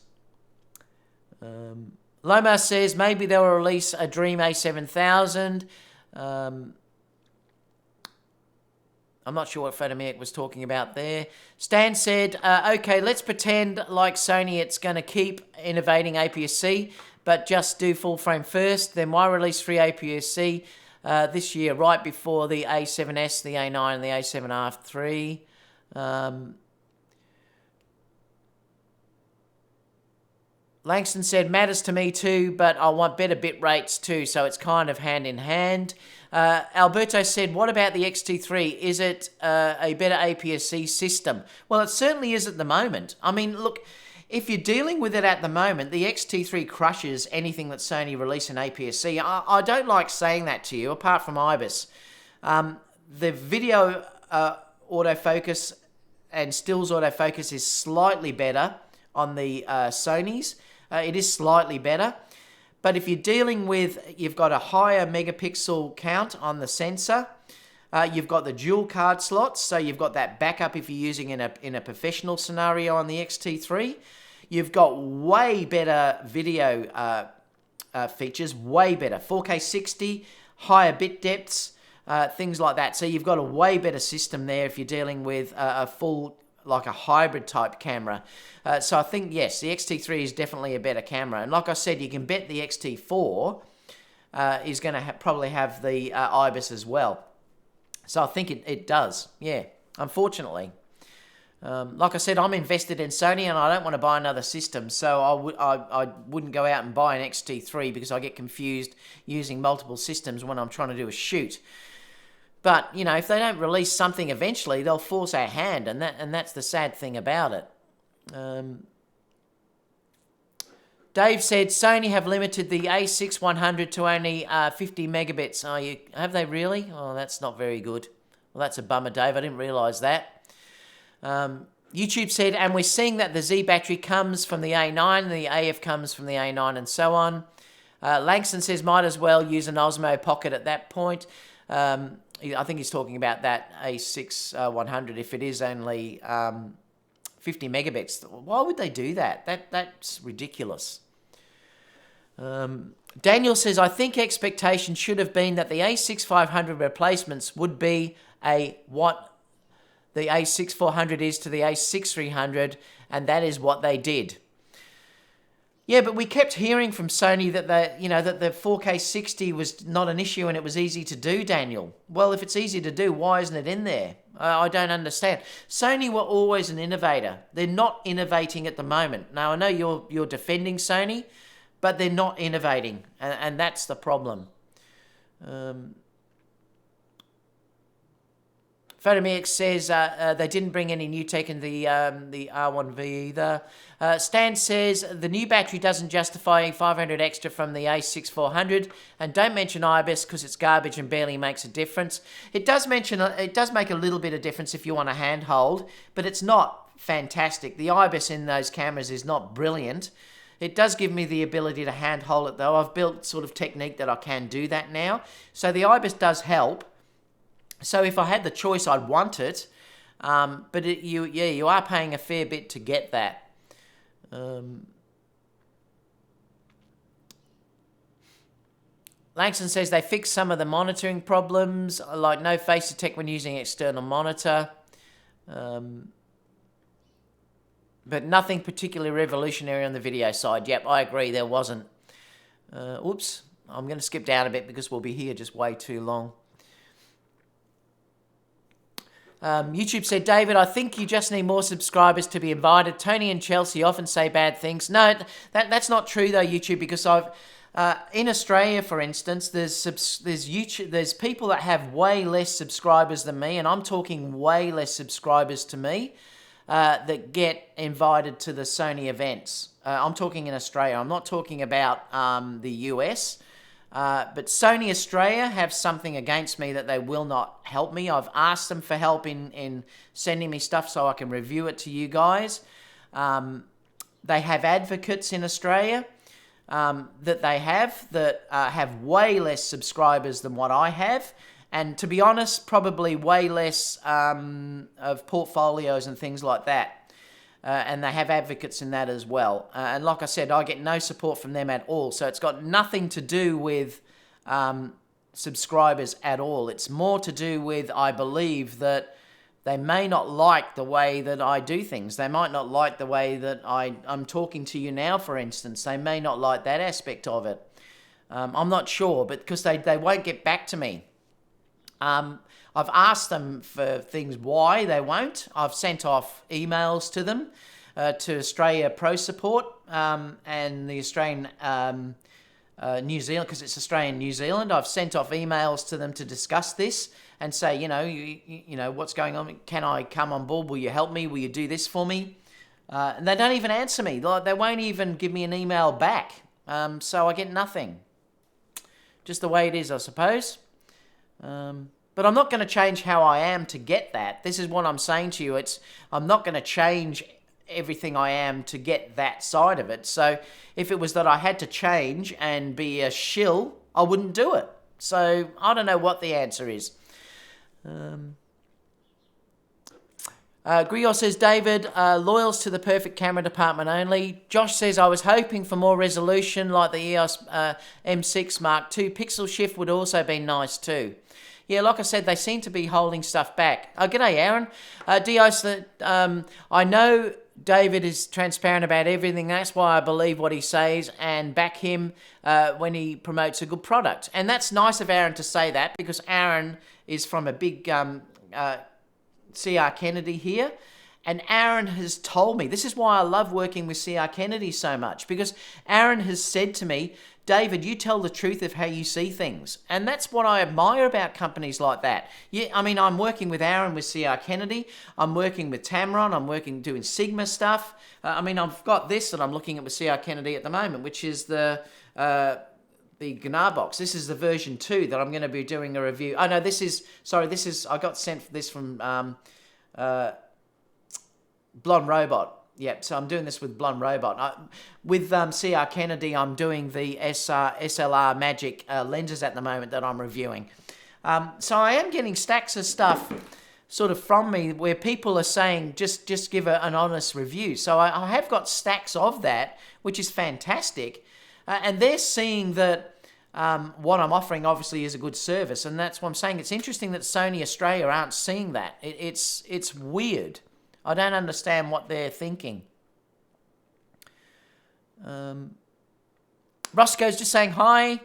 Loma says maybe they'll release a Dream A7000. I'm not sure what Photomic was talking about there. Stan said, okay, let's pretend like Sony it's going to keep innovating APS-C, but just do full frame first. Then why release free APS-C this year, right before the A7S, the A9, and the A7R III? Langston said, matters to me too, but I want better bit rates too, so it's kind of hand in hand. Alberto said, what about the X-T3? Is it a better APS-C system? Well, it certainly is at the moment. I mean, look, if you're dealing with it at the moment, the X-T3 crushes anything that Sony release in APS-C. I don't like saying that to you, apart from IBIS. The video autofocus and stills autofocus is slightly better on the Sonys. It is slightly better. But if you're dealing with, you've got a higher megapixel count on the sensor, you've got the dual card slots, so you've got that backup if you're using in a professional scenario on the X-T3. You've got way better video features, way better. 4K 60, higher bit depths, things like that. So you've got a way better system there if you're dealing with a full, like a hybrid type camera. So I think, yes, the X-T3 is definitely a better camera. And like I said, you can bet the X-T4 is going to probably have the IBIS as well. So I think it does, yeah, unfortunately. Like I said, I'm invested in Sony and I don't want to buy another system. So I wouldn't go out and buy an X-T3 because I get confused using multiple systems when I'm trying to do a shoot. But, you know, if they don't release something eventually, they'll force our hand, and that's the sad thing about it. Dave said, Sony have limited the a6100 to only 50 megabits. Oh, have they really? Oh, that's not very good. Well, that's a bummer, Dave. I didn't realise that. YouTube said, and we're seeing that the Z battery comes from the A9, the AF comes from the A9, and so on. Langston says, might as well use an Osmo Pocket at that point. I think he's talking about that a6100 if it is only 50 megabits. Why would they do that? That's ridiculous. Daniel says, I think expectation should have been that the a6500 replacements would be what the a6400 is to the a6300, and that is what they did. Yeah, but we kept hearing from Sony that the 4K 60 was not an issue and it was easy to do, Daniel. Well, if it's easy to do, why isn't it in there? I don't understand. Sony were always an innovator. They're not innovating at the moment. Now, I know you're defending Sony, but they're not innovating, and that's the problem. Photomix says they didn't bring any new tech in the R1V either. Stan says the new battery doesn't justify 500 extra from the a6400, and don't mention IBIS because it's garbage and barely makes a difference. It does make a little bit of difference if you want a handhold, but it's not fantastic. The IBIS in those cameras is not brilliant. It does give me the ability to handhold it though. I've built sort of technique that I can do that now. So the IBIS does help. So if I had the choice, I'd want it. But you are paying a fair bit to get that. Langston says they fixed some of the monitoring problems, like no face detect when using external monitor. But nothing particularly revolutionary on the video side. Yep, I agree, there wasn't. Oops, I'm going to skip down a bit because we'll be here just way too long. YouTube said, David, I think you just need more subscribers to be invited. Tony and Chelsea often say bad things. No, that's not true though, YouTube, because in Australia, for instance, there's people that have way less subscribers than me, and I'm talking way less subscribers to me, that get invited to the Sony events. I'm talking in Australia. I'm not talking about the US. But Sony Australia have something against me that they will not help me. I've asked them for help in sending me stuff so I can review it to you guys. They have advocates in Australia that they have way less subscribers than what I have. And to be honest, probably way less of portfolios and things like that. And they have advocates in that as well. And like I said, I get no support from them at all. So it's got nothing to do with Sony subscribers at all. It's more to do with, I believe, that they may not like the way that I do things. They might not like the way that I'm talking to you now, for instance. They may not like that aspect of it. I'm not sure, but because they won't get back to me. I've asked them for things why they won't. I've sent off emails to them, to Australia Pro Support and the Australian New Zealand, because it's Australian New Zealand. I've sent off emails to them to discuss this and say, you know, what's going on? Can I come on board? Will you help me? Will you do this for me? And they don't even answer me. Like, they won't even give me an email back. So I get nothing. Just the way it is, I suppose. But I'm not going to change how I am to get that. This is what I'm saying to you. I'm not going to change everything I am to get that side of it. So if it was that I had to change and be a shill, I wouldn't do it. So I don't know what the answer is. Griot says, David, loyals to the perfect camera department only. Josh says, I was hoping for more resolution like the EOS M6 Mark II. Pixel shift would also be nice too. Yeah, like I said, they seem to be holding stuff back. G'day, Aaron. Oastler, I know David is transparent about everything. That's why I believe what he says and back him when he promotes a good product. And that's nice of Aaron to say that, because Aaron is from a big CR Kennedy here. And Aaron has told me, this is why I love working with CR Kennedy so much, because Aaron has said to me, David, you tell the truth of how you see things. And that's what I admire about companies like that. Yeah, I mean, I'm working with Aaron with CR Kennedy. I'm working with Tamron. I'm doing Sigma stuff. I mean, I've got this that I'm looking at with CR Kennedy at the moment, which is the Gnarr box. This is the version 2 that I'm going to be doing a review. Oh, no, I got sent this from Blonde Robot. Yep, so I'm doing this with Blonde Robot. With CR Kennedy, I'm doing the SLR Magic lenses at the moment that I'm reviewing. So I am getting stacks of stuff sort of from me where people are saying, just give an honest review. So I have got stacks of that, which is fantastic. And they're seeing that what I'm offering obviously is a good service. And that's what I'm saying. It's interesting that Sony Australia aren't seeing that. It's weird. I don't understand what they're thinking. Roscoe's just saying hi.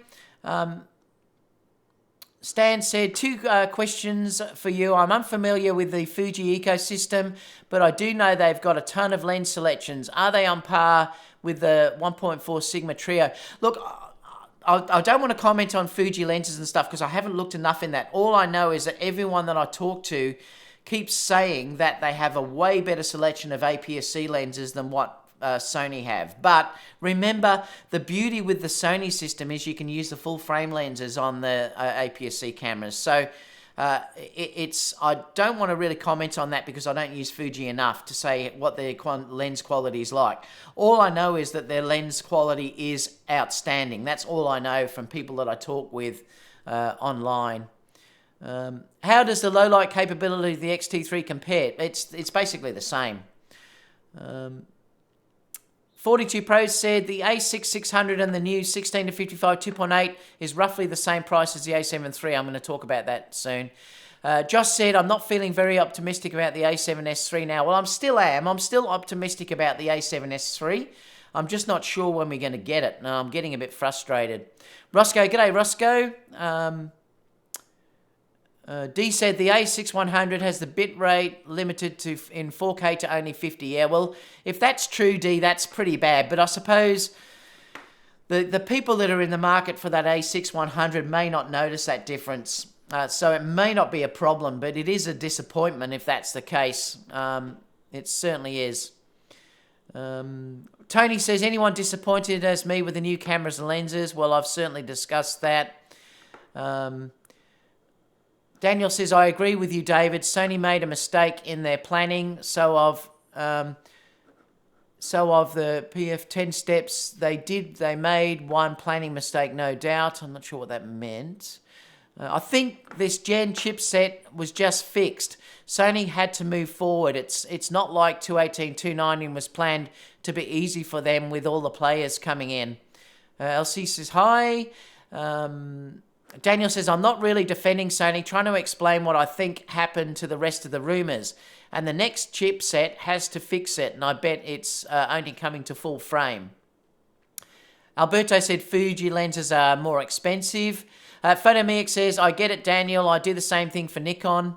Stan said, 2 questions for you. I'm unfamiliar with the Fuji ecosystem, but I do know they've got a ton of lens selections. Are they on par with the 1.4 Sigma Trio? Look, I don't want to comment on Fuji lenses and stuff because I haven't looked enough in that. All I know is that everyone that I talk to keeps saying that they have a way better selection of APS-C lenses than what Sony have. But remember, the beauty with the Sony system is you can use the full frame lenses on the APS-C cameras. So I don't want to really comment on that because I don't use Fuji enough to say what their lens quality is like. All I know is that their lens quality is outstanding. That's all I know from people that I talk with online. How does the low light capability of the X-T3 compare? It's basically the same. 42 Pros said the a6600 and the new 16-55 2.8 is roughly the same price as the a7 III. I'm going to talk about that soon. Josh said, I'm not feeling very optimistic about the a7S III now. Well, I'm still optimistic about the a7S III. I'm just not sure when we're going to get it. No, I'm getting a bit frustrated. Roscoe, g'day Roscoe. D said the a6100 has the bit rate limited to in 4K to only 50. Yeah, well, if that's true, D, that's pretty bad. But I suppose the people that are in the market for that a6100 may not notice that difference. So it may not be a problem, but it is a disappointment if that's the case. It certainly is. Tony says, anyone disappointed as me with the new cameras and lenses? Well, I've certainly discussed that. Daniel says, I agree with you, David. Sony made a mistake in their planning. So of the PF10 steps, they made one planning mistake, no doubt. I'm not sure what that meant. I think this Gen chipset was just fixed. Sony had to move forward. It's not like 218, 219 was planned to be easy for them with all the players coming in. LC says, hi. Daniel says, I'm not really defending Sony, trying to explain what I think happened to the rest of the rumors. And the next chipset has to fix it, and I bet it's only coming to full frame. Alberto said Fuji lenses are more expensive. Photomix says, I get it, Daniel. I do the same thing for Nikon.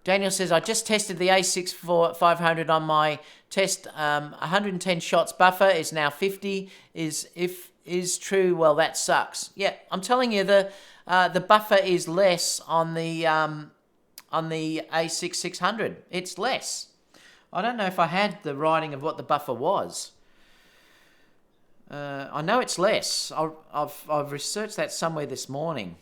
Daniel says, I just tested the a6500 on my test. 110 shots buffer is now 50. Is true? Well, that sucks. Yeah, I'm telling you, the buffer is less on the a6600. It's less. I don't know if I had the writing of what the buffer was. I know it's less. I've researched that somewhere this morning.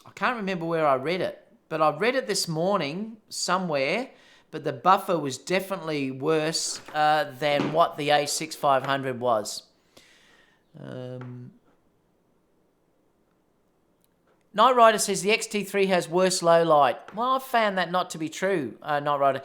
I can't remember where I read it, but I read it this morning somewhere. But the buffer was definitely worse than what the a6500 was. Knight Rider says the XT3 has worse low light. Well, I've found that not to be true, Knight Rider.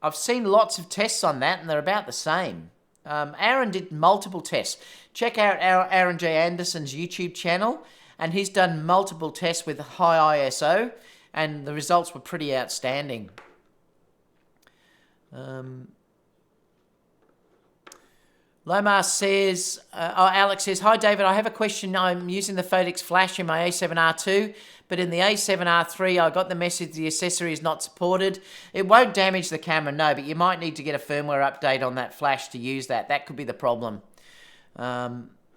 I've seen lots of tests on that, and they're about the same. Aaron did multiple tests. Check out Aaron J. Anderson's YouTube channel, and he's done multiple tests with high ISO, and the results were pretty outstanding. Lomar says, Alex says, hi David, I have a question. I'm using the Photic flash in my A7R2, but in the A7R3 I got the message the accessory is not supported. It won't damage the camera, no, but you might need to get a firmware update on that flash to use that. That could be the problem.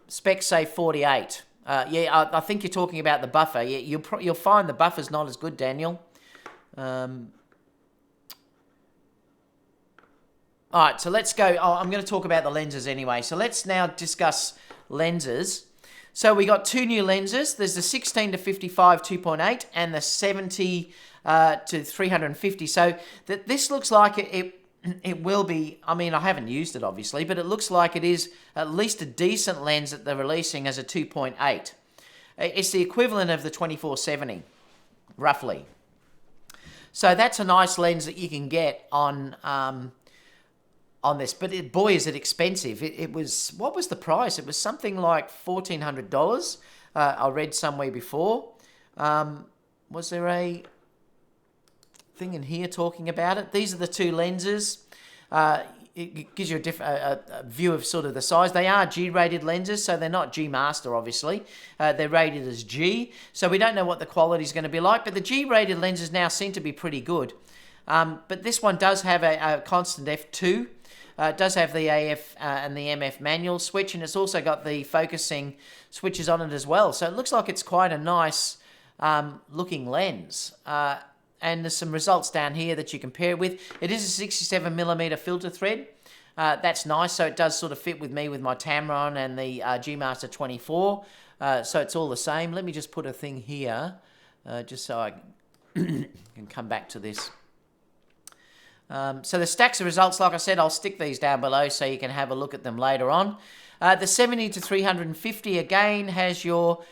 Specs say 48. Yeah, I think you're talking about the buffer. Yeah, you'll find the buffer's not as good, Daniel. All right, so let's go. Oh, I'm going to talk about the lenses anyway. So let's now discuss lenses. So we got two new lenses. There's the 16 to 55 2.8 and the 70 to 350. So this looks like it will be, I mean, I haven't used it obviously, but it looks like it is at least a decent lens that they're releasing as a 2.8. It's the equivalent of the 24-70, roughly. So that's a nice lens that you can get on this, but boy, is it expensive. It was, what was the price? It was something like $1,400. I read somewhere before. Was there a thing in here talking about it? These are the two lenses. It gives you a view of sort of the size. They are G-rated lenses, so they're not G-Master, obviously. They're rated as G, so we don't know what the quality is going to be like, but the G-rated lenses now seem to be pretty good. But this one does have a constant f2. It does have the AF and the MF manual switch, and it's also got the focusing switches on it as well. So it looks like it's quite a nice looking lens. And there's some results down here that you compare it with. It is a 67mm filter thread. That's nice, so it does sort of fit with me with my Tamron and the G-Master 24. So it's all the same. Let me just put a thing here, just so I can come back to this. So the stacks of results, like I said, I'll stick these down below so you can have a look at them later on. The 70 to 350 again has your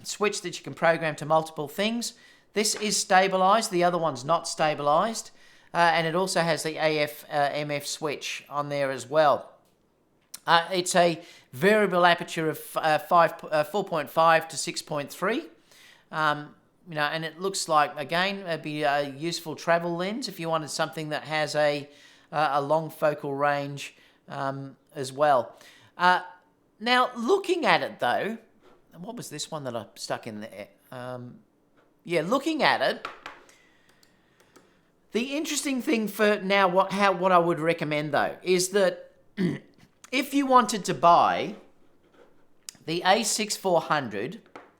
switch that you can program to multiple things. This is stabilized, the other one's not stabilized, and it also has the AF MF switch on there as well. It's a variable aperture of 4.5 to 6.3. You know, and it looks like, again, it'd be a useful travel lens if you wanted something that has a long focal range as well. Now, looking at it though, what was this one that I stuck in there? Yeah, looking at it, the interesting thing for now, what I would recommend though, is that if you wanted to buy the a6400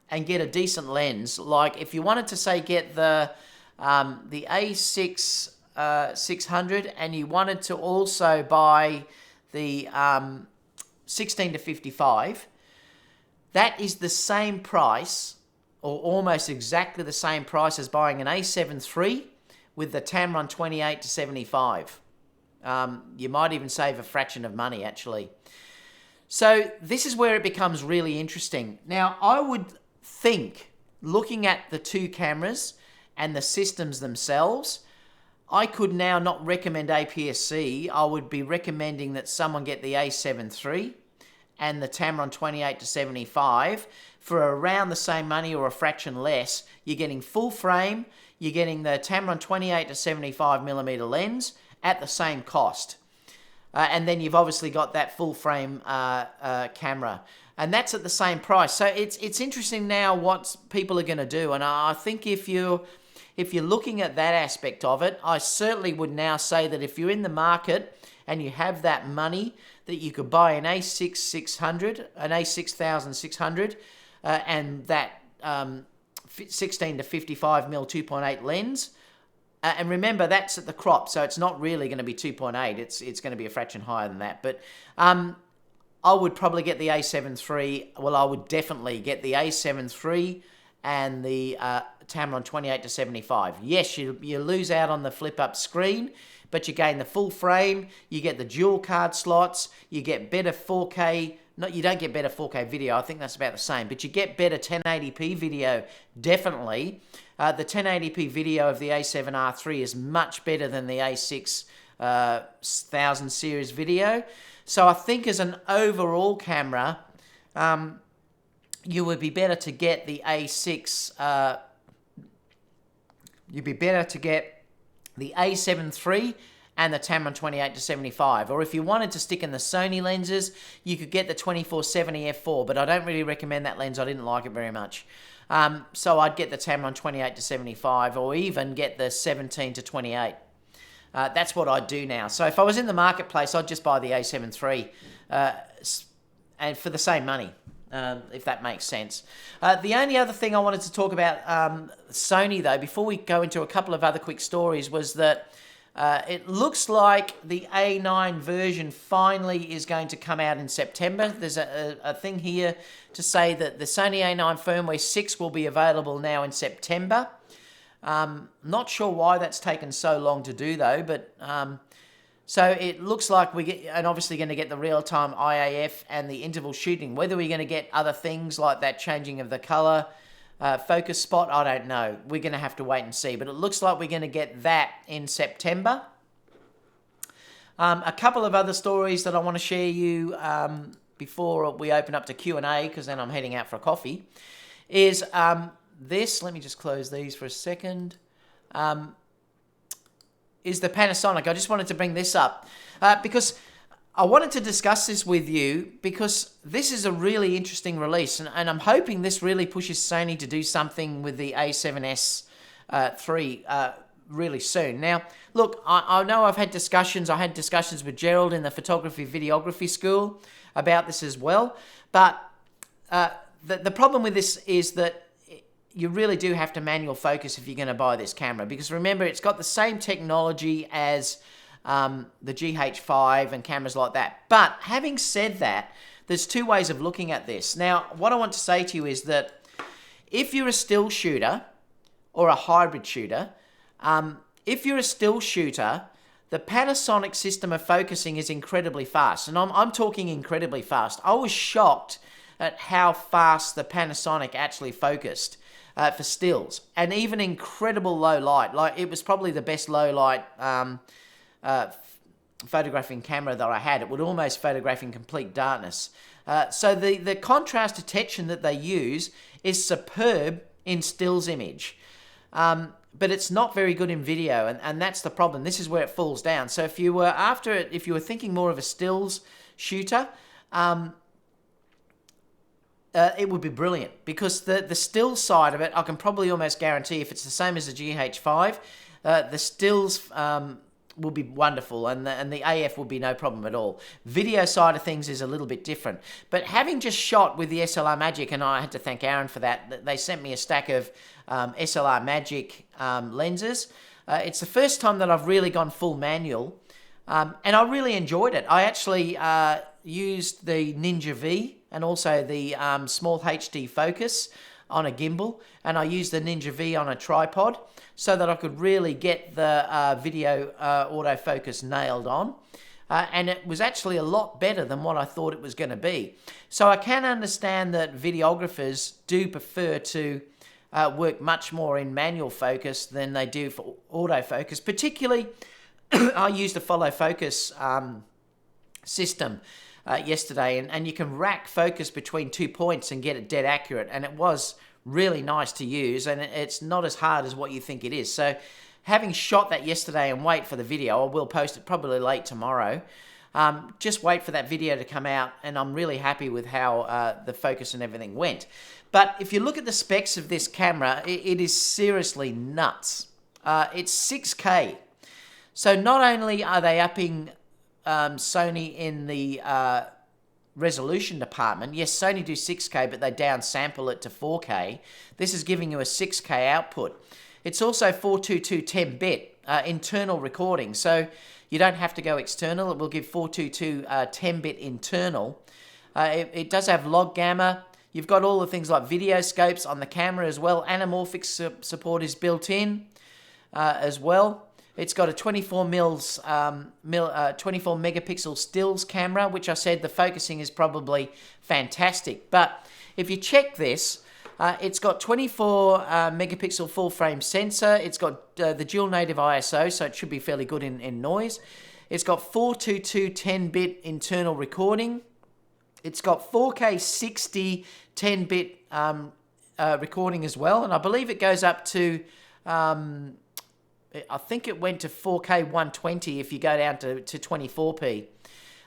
and get a decent lens, like if you wanted to say get the a6600 and you wanted to also buy the 16 to 55, that is the same price, or almost exactly the same price as buying an A7 III with the Tamron 28 to 75. You might even save a fraction of money, actually. So this is where it becomes really interesting. Now, I would think, looking at the two cameras and the systems themselves, I could now not recommend APS-C. I would be recommending that someone get the A7 III and the Tamron 28-75 for around the same money or a fraction less. You're getting full frame, you're getting the Tamron 28-75mm lens at the same cost. And then you've obviously got that full frame camera. And that's at the same price. So it's interesting now what people are going to do. And I think if you're looking at that aspect of it, I certainly would now say that if you're in the market and you have that money, that you could buy an a6600, an a6600, and that 16 to 55mm 2.8 lens. And remember, that's at the crop, so it's not really going to be 2.8. It's going to be a fraction higher than that. But I would probably get the A7 III. Well, I would definitely get the A7 III and the Tamron 28-75. Yes, you lose out on the flip-up screen, but you gain the full frame, you get the dual card slots, you get better 4K. No, you don't get better 4K video. I think that's about the same, but you get better 1080p video, definitely. The 1080p video of the A7R III is much better than the A6000 series video. So I think as an overall camera, you would be better to get the A6. You'd be better to get the A7 III and the Tamron 28-75. Or if you wanted to stick in the Sony lenses, you could get the 24-70 f4, but I don't really recommend that lens. I didn't like it very much. So I'd get the Tamron 28-75 or even get the 17-28. That's what I'd do now. So if I was in the marketplace, I'd just buy the A7 III and for the same money, if that makes sense. The only other thing I wanted to talk about Sony, though, before we go into a couple of other quick stories, was that it looks like the A9 version finally is going to come out in September. There's a thing here to say that the Sony A9 firmware 6 will be available now in September. Not sure why that's taken so long to do, though, but so it looks like we get, and obviously going to get the real-time IAF and the interval shooting. Whether we're going to get other things like that changing of the color, focus spot, I don't know. We're going to have to wait and see, but it looks like we're going to get that in September. A couple of other stories that I want to share you before we open up to Q&A, because then I'm heading out for a coffee, is this. Let me just close these for a second. Is the Panasonic. I just wanted to bring this up because I wanted to discuss this with you because this is a really interesting release, and I'm hoping this really pushes Sony to do something with the A7S III really soon. Now, look, I know I've had discussions. I had discussions with Gerald in the photography videography school about this as well, but the problem with this is that you really do have to manual focus if you're going to buy this camera, because remember, it's got the same technology as the GH5 and cameras like that. But having said that, there's two ways of looking at this. Now, what I want to say to you is that if you're a still shooter or a hybrid shooter, if you're a still shooter, the Panasonic system of focusing is incredibly fast. And I'm talking incredibly fast. I was shocked at how fast the Panasonic actually focused for stills, and even incredible low light. Like, it was probably the best low light photographing camera that I had. It would almost photograph in complete darkness. So the contrast detection that they use is superb in stills image, but it's not very good in video, and that's the problem. This is where it falls down. So if you were after it, if you were thinking more of a stills shooter, it would be brilliant, because the still side of it, I can probably almost guarantee, if it's the same as the GH5, the stills will be wonderful, and the AF will be no problem at all. Video side of things is a little bit different. But having just shot with the SLR Magic, and I had to thank Aaron for that, they sent me a stack of SLR Magic lenses. It's the first time that I've really gone full manual, and I really enjoyed it. I actually used the Ninja V and also the small HD focus on a gimbal, and I used the Ninja V on a tripod so that I could really get the video autofocus nailed on. And it was actually a lot better than what I thought it was going to be. So I can understand that videographers do prefer to work much more in manual focus than they do for autofocus. Particularly, I used a follow focus system yesterday, and you can rack focus between 2 points and get it dead accurate, and it was really nice to use, and it's not as hard as what you think it is. So having shot that yesterday and wait for the video, I will post it probably late tomorrow. Just wait for that video to come out, and I'm really happy with how the focus and everything went. But if you look at the specs of this camera, it is seriously nuts. It's 6K. So not only are they upping Sony in the resolution department. Yes, Sony do 6K, but they downsample it to 4K. This is giving you a 6K output. It's also 422 10-bit internal recording, so you don't have to go external. It will give 422 10-bit internal. It does have log gamma. You've got all the things like video scopes on the camera as well. Anamorphic support is built in as well. It's got a 24 megapixel stills camera, which I said the focusing is probably fantastic. But if you check this, it's got 24 megapixel full frame sensor. It's got the dual native ISO, so it should be fairly good in noise. It's got 422 10-bit internal recording. It's got 4K 60 10-bit recording as well, and I believe it goes up to I think it went to 4K 120 if you go down to 24p.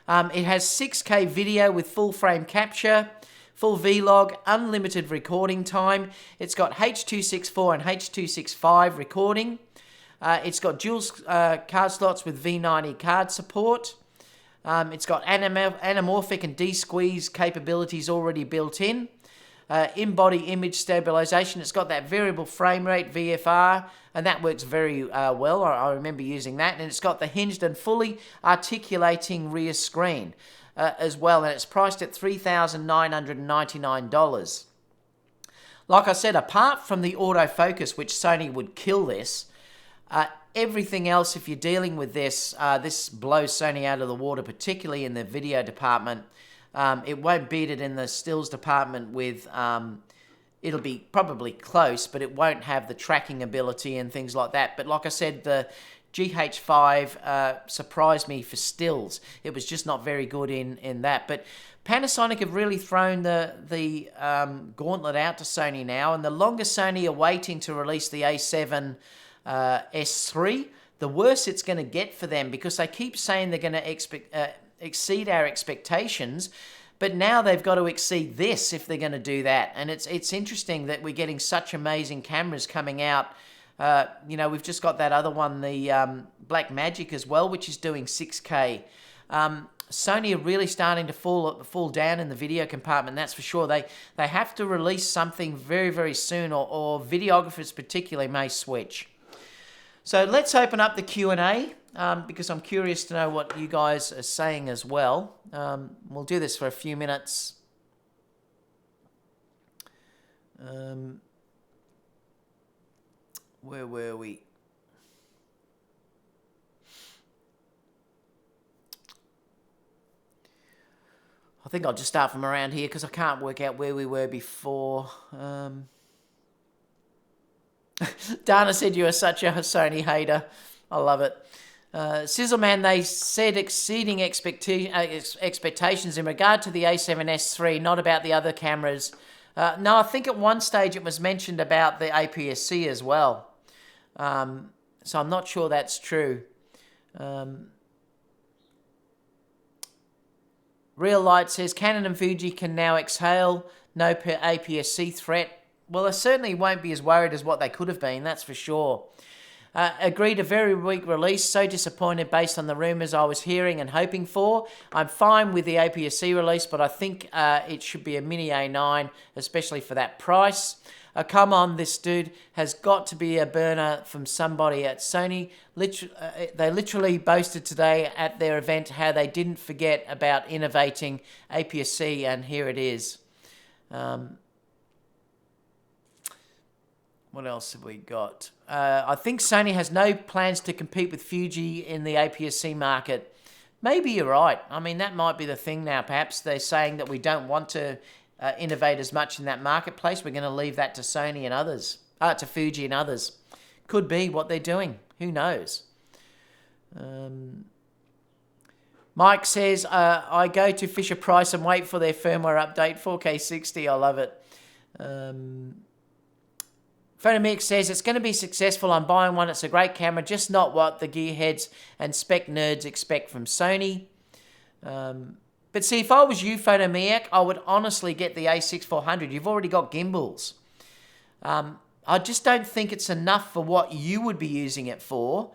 It has 6K video with full frame capture, full vlog, unlimited recording time. It's got H.264 and H.265 recording. It's got dual card slots with V90 card support. It's got anamorphic and de-squeeze capabilities already built in. In-body image stabilization. It's got that variable frame rate, VFR, and that works very well. I remember using that. And it's got the hinged and fully articulating rear screen as well, and it's priced at $3,999. Like I said, apart from the autofocus, which Sony would kill this, everything else, if you're dealing with this, this blows Sony out of the water, particularly in the video department. It won't beat it in the stills department with, it'll be probably close, but it won't have the tracking ability and things like that. But like I said, the GH5 surprised me for stills. It was just not very good in that. But Panasonic have really thrown the gauntlet out to Sony now, and the longer Sony are waiting to release the A7 S3, the worse it's going to get for them, because they keep saying they're going to exceed our expectations, but now they've got to exceed this if they're going to do that. And it's interesting that we're getting such amazing cameras coming out. You know, we've just got that other one, the Black Magic as well, which is doing 6K. Sony are really starting to fall down in the video compartment, that's for sure. They have to release something very, very soon, or videographers particularly may switch. So let's open up the Q&A, because I'm curious to know what you guys are saying as well. We'll do this for a few minutes. Where were we? I think I'll just start from around here because I can't work out where we were before. Dana said you are such a Sony hater. I love it. Sizzleman, they said exceeding expectations in regard to the A7S III, not about the other cameras. No, I think at one stage it was mentioned about the APS-C as well. So I'm not sure that's true. Real Light says Canon and Fuji can now exhale. No APS-C threat. Well, they certainly won't be as worried as what they could have been, that's for sure. Agreed, a very weak release. So disappointed based on the rumours I was hearing and hoping for. I'm fine with the APS-C release, but I think it should be a Mini A9, especially for that price. Come on, this dude has got to be a burner from somebody at Sony. They literally boasted today at their event how they didn't forget about innovating APS-C, and here it is. What else have we got? I think Sony has no plans to compete with Fuji in the APS-C market. Maybe you're right. I mean, that might be the thing now. Perhaps they're saying that we don't want to innovate as much in that marketplace. We're going to leave that to Sony and others, to Fuji and others. Could be what they're doing. Who knows? Mike says, I go to Fisher Price and wait for their firmware update, 4K 60. I love it. Photomix says, it's going to be successful. I'm buying one. It's a great camera, just not what the gearheads and spec nerds expect from Sony. But see, if I was you, Photomaniac, I would honestly get the a6400. You've already got gimbals. I just don't think it's enough for what you would be using it for.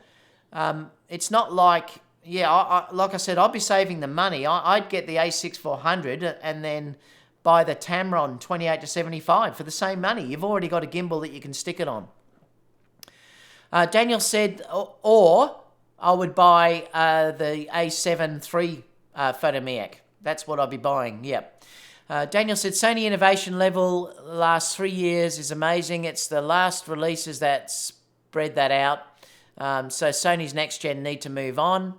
It's not like, like I said, I'd be saving the money. I'd get the a6400 and then buy the Tamron 28-75 for the same money. You've already got a gimbal that you can stick it on. Daniel said, or I would buy the A7 III Photomaniac. That's what I'd be buying, yep. Daniel said, Sony innovation level last 3 years is amazing. It's the last releases that spread that out. So Sony's next gen need to move on.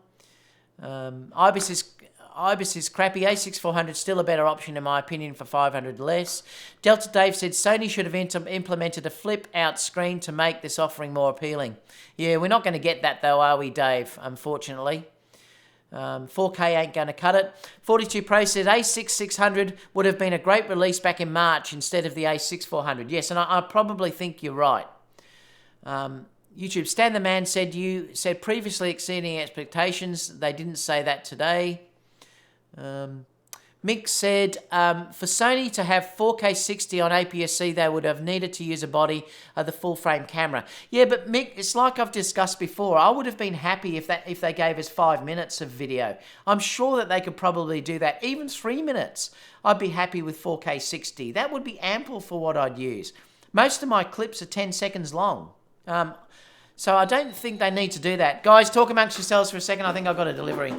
Ibis is crappy. A6400 still a better option in my opinion for 500 less. Delta Dave said Sony should have implemented a flip out screen to make this offering more appealing. Yeah, we're not going to get that though, are we, Dave? Unfortunately. 4K ain't going to cut it. 42 Pro says a6600 would have been a great release back in March instead of the a6400. Yes, and I probably think you're right. YouTube Stan the Man said you said previously exceeding expectations. They didn't say that today. Mick said for Sony to have 4K 60 on APS-C, they would have needed to use a body of the full frame camera. Yeah, but Mick, it's like I've discussed before. I would have been happy if they gave us 5 minutes of video. I'm sure that they could probably do that. Even 3 minutes, I'd be happy with 4K 60. That would be ample for what I'd use. Most of my clips are 10 seconds long. So I don't think they need to do that. Guys, talk amongst yourselves for a second. I think I've got a delivery.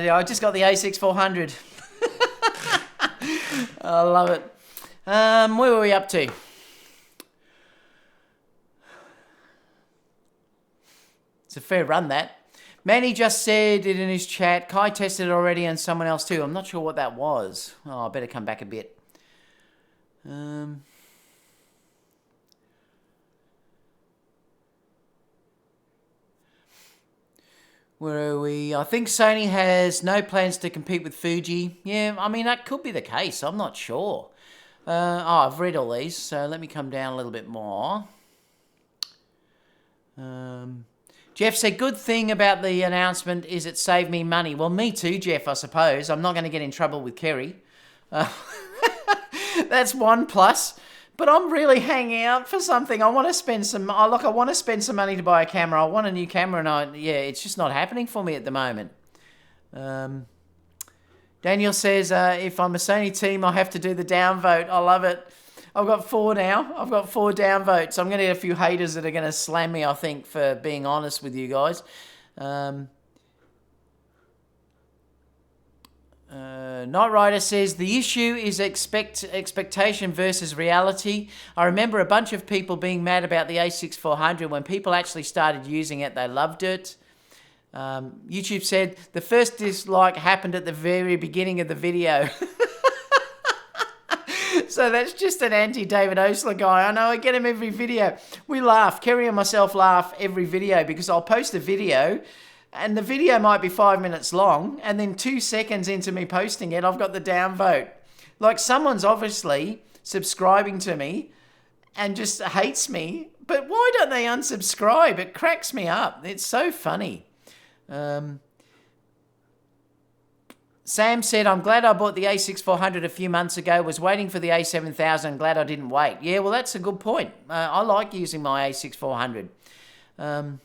I just got the a6400. I love it. Where were we up to? It's a fair run, that. Manny just said it in his chat. Kai tested it already and someone else too. I'm not sure what that was. Oh, I better come back a bit. Where are we? I think Sony has no plans to compete with Fuji. Yeah, I mean, that could be the case. I'm not sure. I've read all these, so let me come down a little bit more. Jeff said, good thing about the announcement is it saved me money. Well, me too, Jeff, I suppose. I'm not going to get in trouble with Kerry. That's one plus. But I'm really hanging out for something. I want to spend some... I want to spend some money to buy a camera. I want a new camera, and it's just not happening for me at the moment. Daniel says, if I'm a Sony team, I have to do the downvote. I love it. I've got 4 now. I've got 4 downvotes. I'm going to get a few haters that are going to slam me, I think, for being honest with you guys. Night Rider says, the issue is expectation versus reality. I remember a bunch of people being mad about the a6400. When people actually started using it, they loved it. YouTube said, the first dislike happened at the very beginning of the video. So that's just an anti-David Oastler guy. I know, I get him every video. We laugh. Kerry and myself laugh every video because I'll post a video and the video might be 5 minutes long, and then 2 seconds into me posting it, I've got the downvote. Like someone's obviously subscribing to me and just hates me. But why don't they unsubscribe? It cracks me up. It's so funny. Sam said, I'm glad I bought the a6400 a few months ago, was waiting for the a7000, glad I didn't wait. Yeah, well, that's a good point. I like using my a6400. The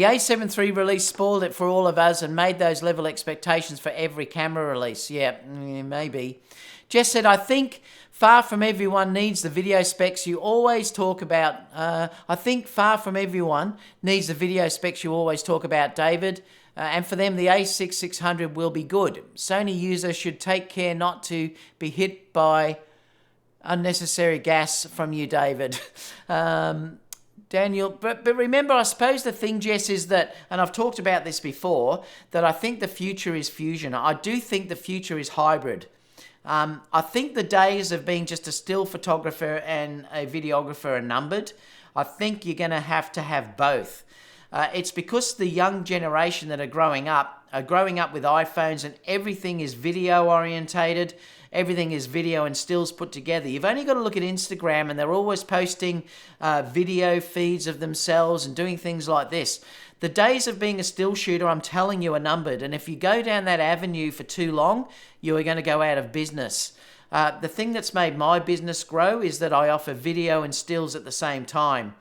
a7 III release spoiled it for all of us and made those level expectations for every camera release. Yeah, maybe. Jess said, I think far from everyone needs the video specs you always talk about. I think far from everyone needs the video specs you always talk about, David. And for them, the a6600 will be good. Sony users should take care not to be hit by unnecessary gas from you, David. Daniel, but remember, I suppose the thing, Jess, is that, and I've talked about this before, that I think the future is fusion. I do think the future is hybrid. I think the days of being just a still photographer and a videographer are numbered. I think you're going to have both. It's because the young generation that are growing up with iPhones and everything is video orientated. Everything is video and stills put together. You've only got to look at Instagram and they're always posting video feeds of themselves and doing things like this. The days of being a still shooter, I'm telling you, are numbered. And if you go down that avenue for too long, you are going to go out of business. The thing that's made my business grow is that I offer video and stills at the same time.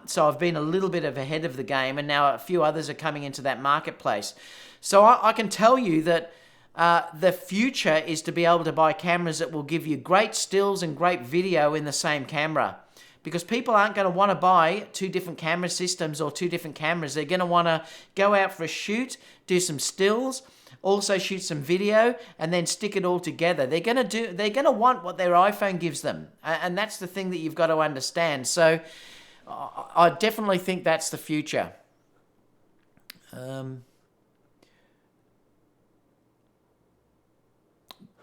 So I've been a little bit ahead of the game, and now a few others are coming into that marketplace. So I can tell you that the future is to be able to buy cameras that will give you great stills and great video in the same camera. Because people aren't going to want to buy two different camera systems or two different cameras. They're going to want to go out for a shoot, do some stills, also shoot some video, and then stick it all together. They're going to want what their iPhone gives them. And that's the thing that you've got to understand. So I definitely think that's the future.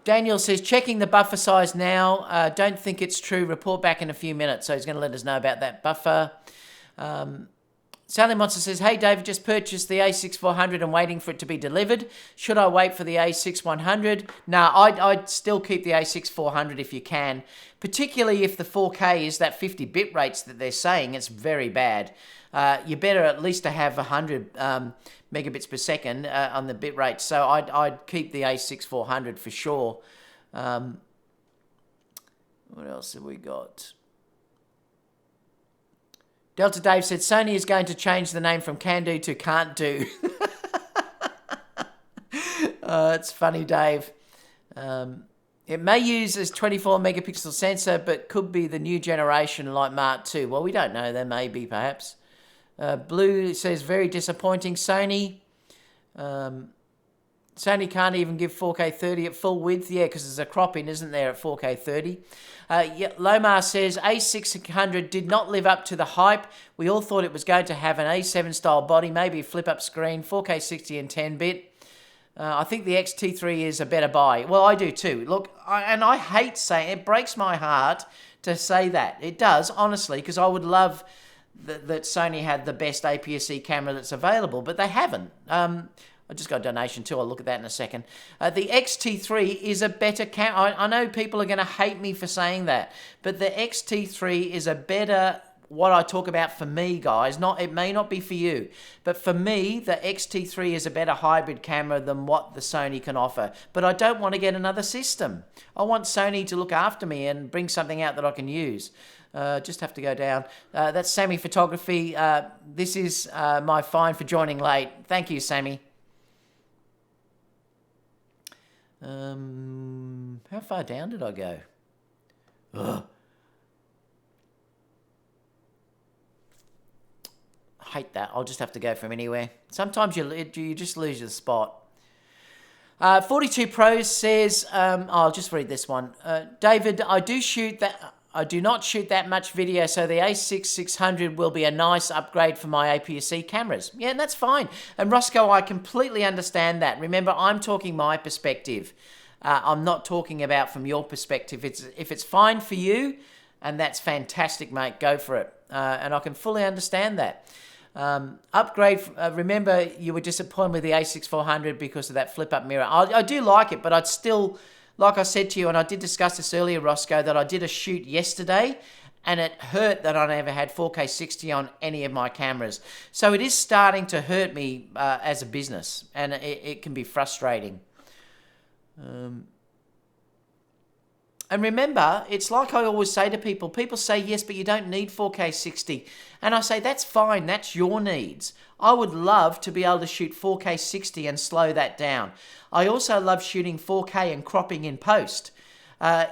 Daniel says, checking the buffer size now. Don't think it's true. Report back in a few minutes. So he's going to let us know about that buffer. Sally Monster says, hey, David, just purchased the a6400 and waiting for it to be delivered. Should I wait for the a6100? No, I'd still keep the a6400 if you can, particularly if the 4K is that 50 bit rates that they're saying. It's very bad. You better at least to have 100 megabits per second on the bit rate. So I'd keep the a6400 for sure. What else have we got? Delta Dave said, Sony is going to change the name from Can Do to Can't Do. It's funny, Dave. It may use as 24 megapixel sensor, but could be the new generation like Mark II. Well, we don't know. There may be, perhaps. Blue says, very disappointing. Sony can't even give 4K 30 at full width. Yeah, because there's a crop in, isn't there, at 4K 30. Lomar says, a600 did not live up to the hype. We all thought it was going to have an A7 style body, maybe a flip-up screen, 4K 60 and 10-bit. I think the XT3 is a better buy. Well, I do too. Look, I hate saying it. It breaks my heart to say that. It does, honestly, because I would love that Sony had the best APS-C camera that's available, but they haven't. I just got a donation too. I'll look at that in a second. The XT3 is a better camera. I know people are going to hate me for saying that, but the XT3 is a better, what I talk about for me, guys. It may not be for you, but for me, the XT3 is a better hybrid camera than what the Sony can offer. But I don't want to get another system. I want Sony to look after me and bring something out that I can use. Just have to go down. That's Sammy Photography. This is my fine for joining late. Thank you, Sammy. How far down did I go? Ugh. I hate that. I'll just have to go from anywhere. Sometimes you just lose your spot. 42 Pros says, I'll just read this one. David, I do not shoot that much video, so the a6600 will be a nice upgrade for my APS-C cameras. Yeah, and that's fine. And Roscoe, I completely understand that. Remember, I'm talking my perspective. I'm not talking about from your perspective. If it's fine for you, and that's fantastic, mate, go for it. And I can fully understand that. Upgrade, remember, you were disappointed with the a6400 because of that flip-up mirror. I do like it, but I'd still like I said to you, and I did discuss this earlier, Roscoe, that I did a shoot yesterday, and it hurt that I never had 4K 60 on any of my cameras. So it is starting to hurt me as a business, and it can be frustrating. And remember, it's like I always say to people, people say, yes, but you don't need 4K 60. And I say, that's fine, that's your needs. I would love to be able to shoot 4K 60 and slow that down. I also love shooting 4K and cropping in post.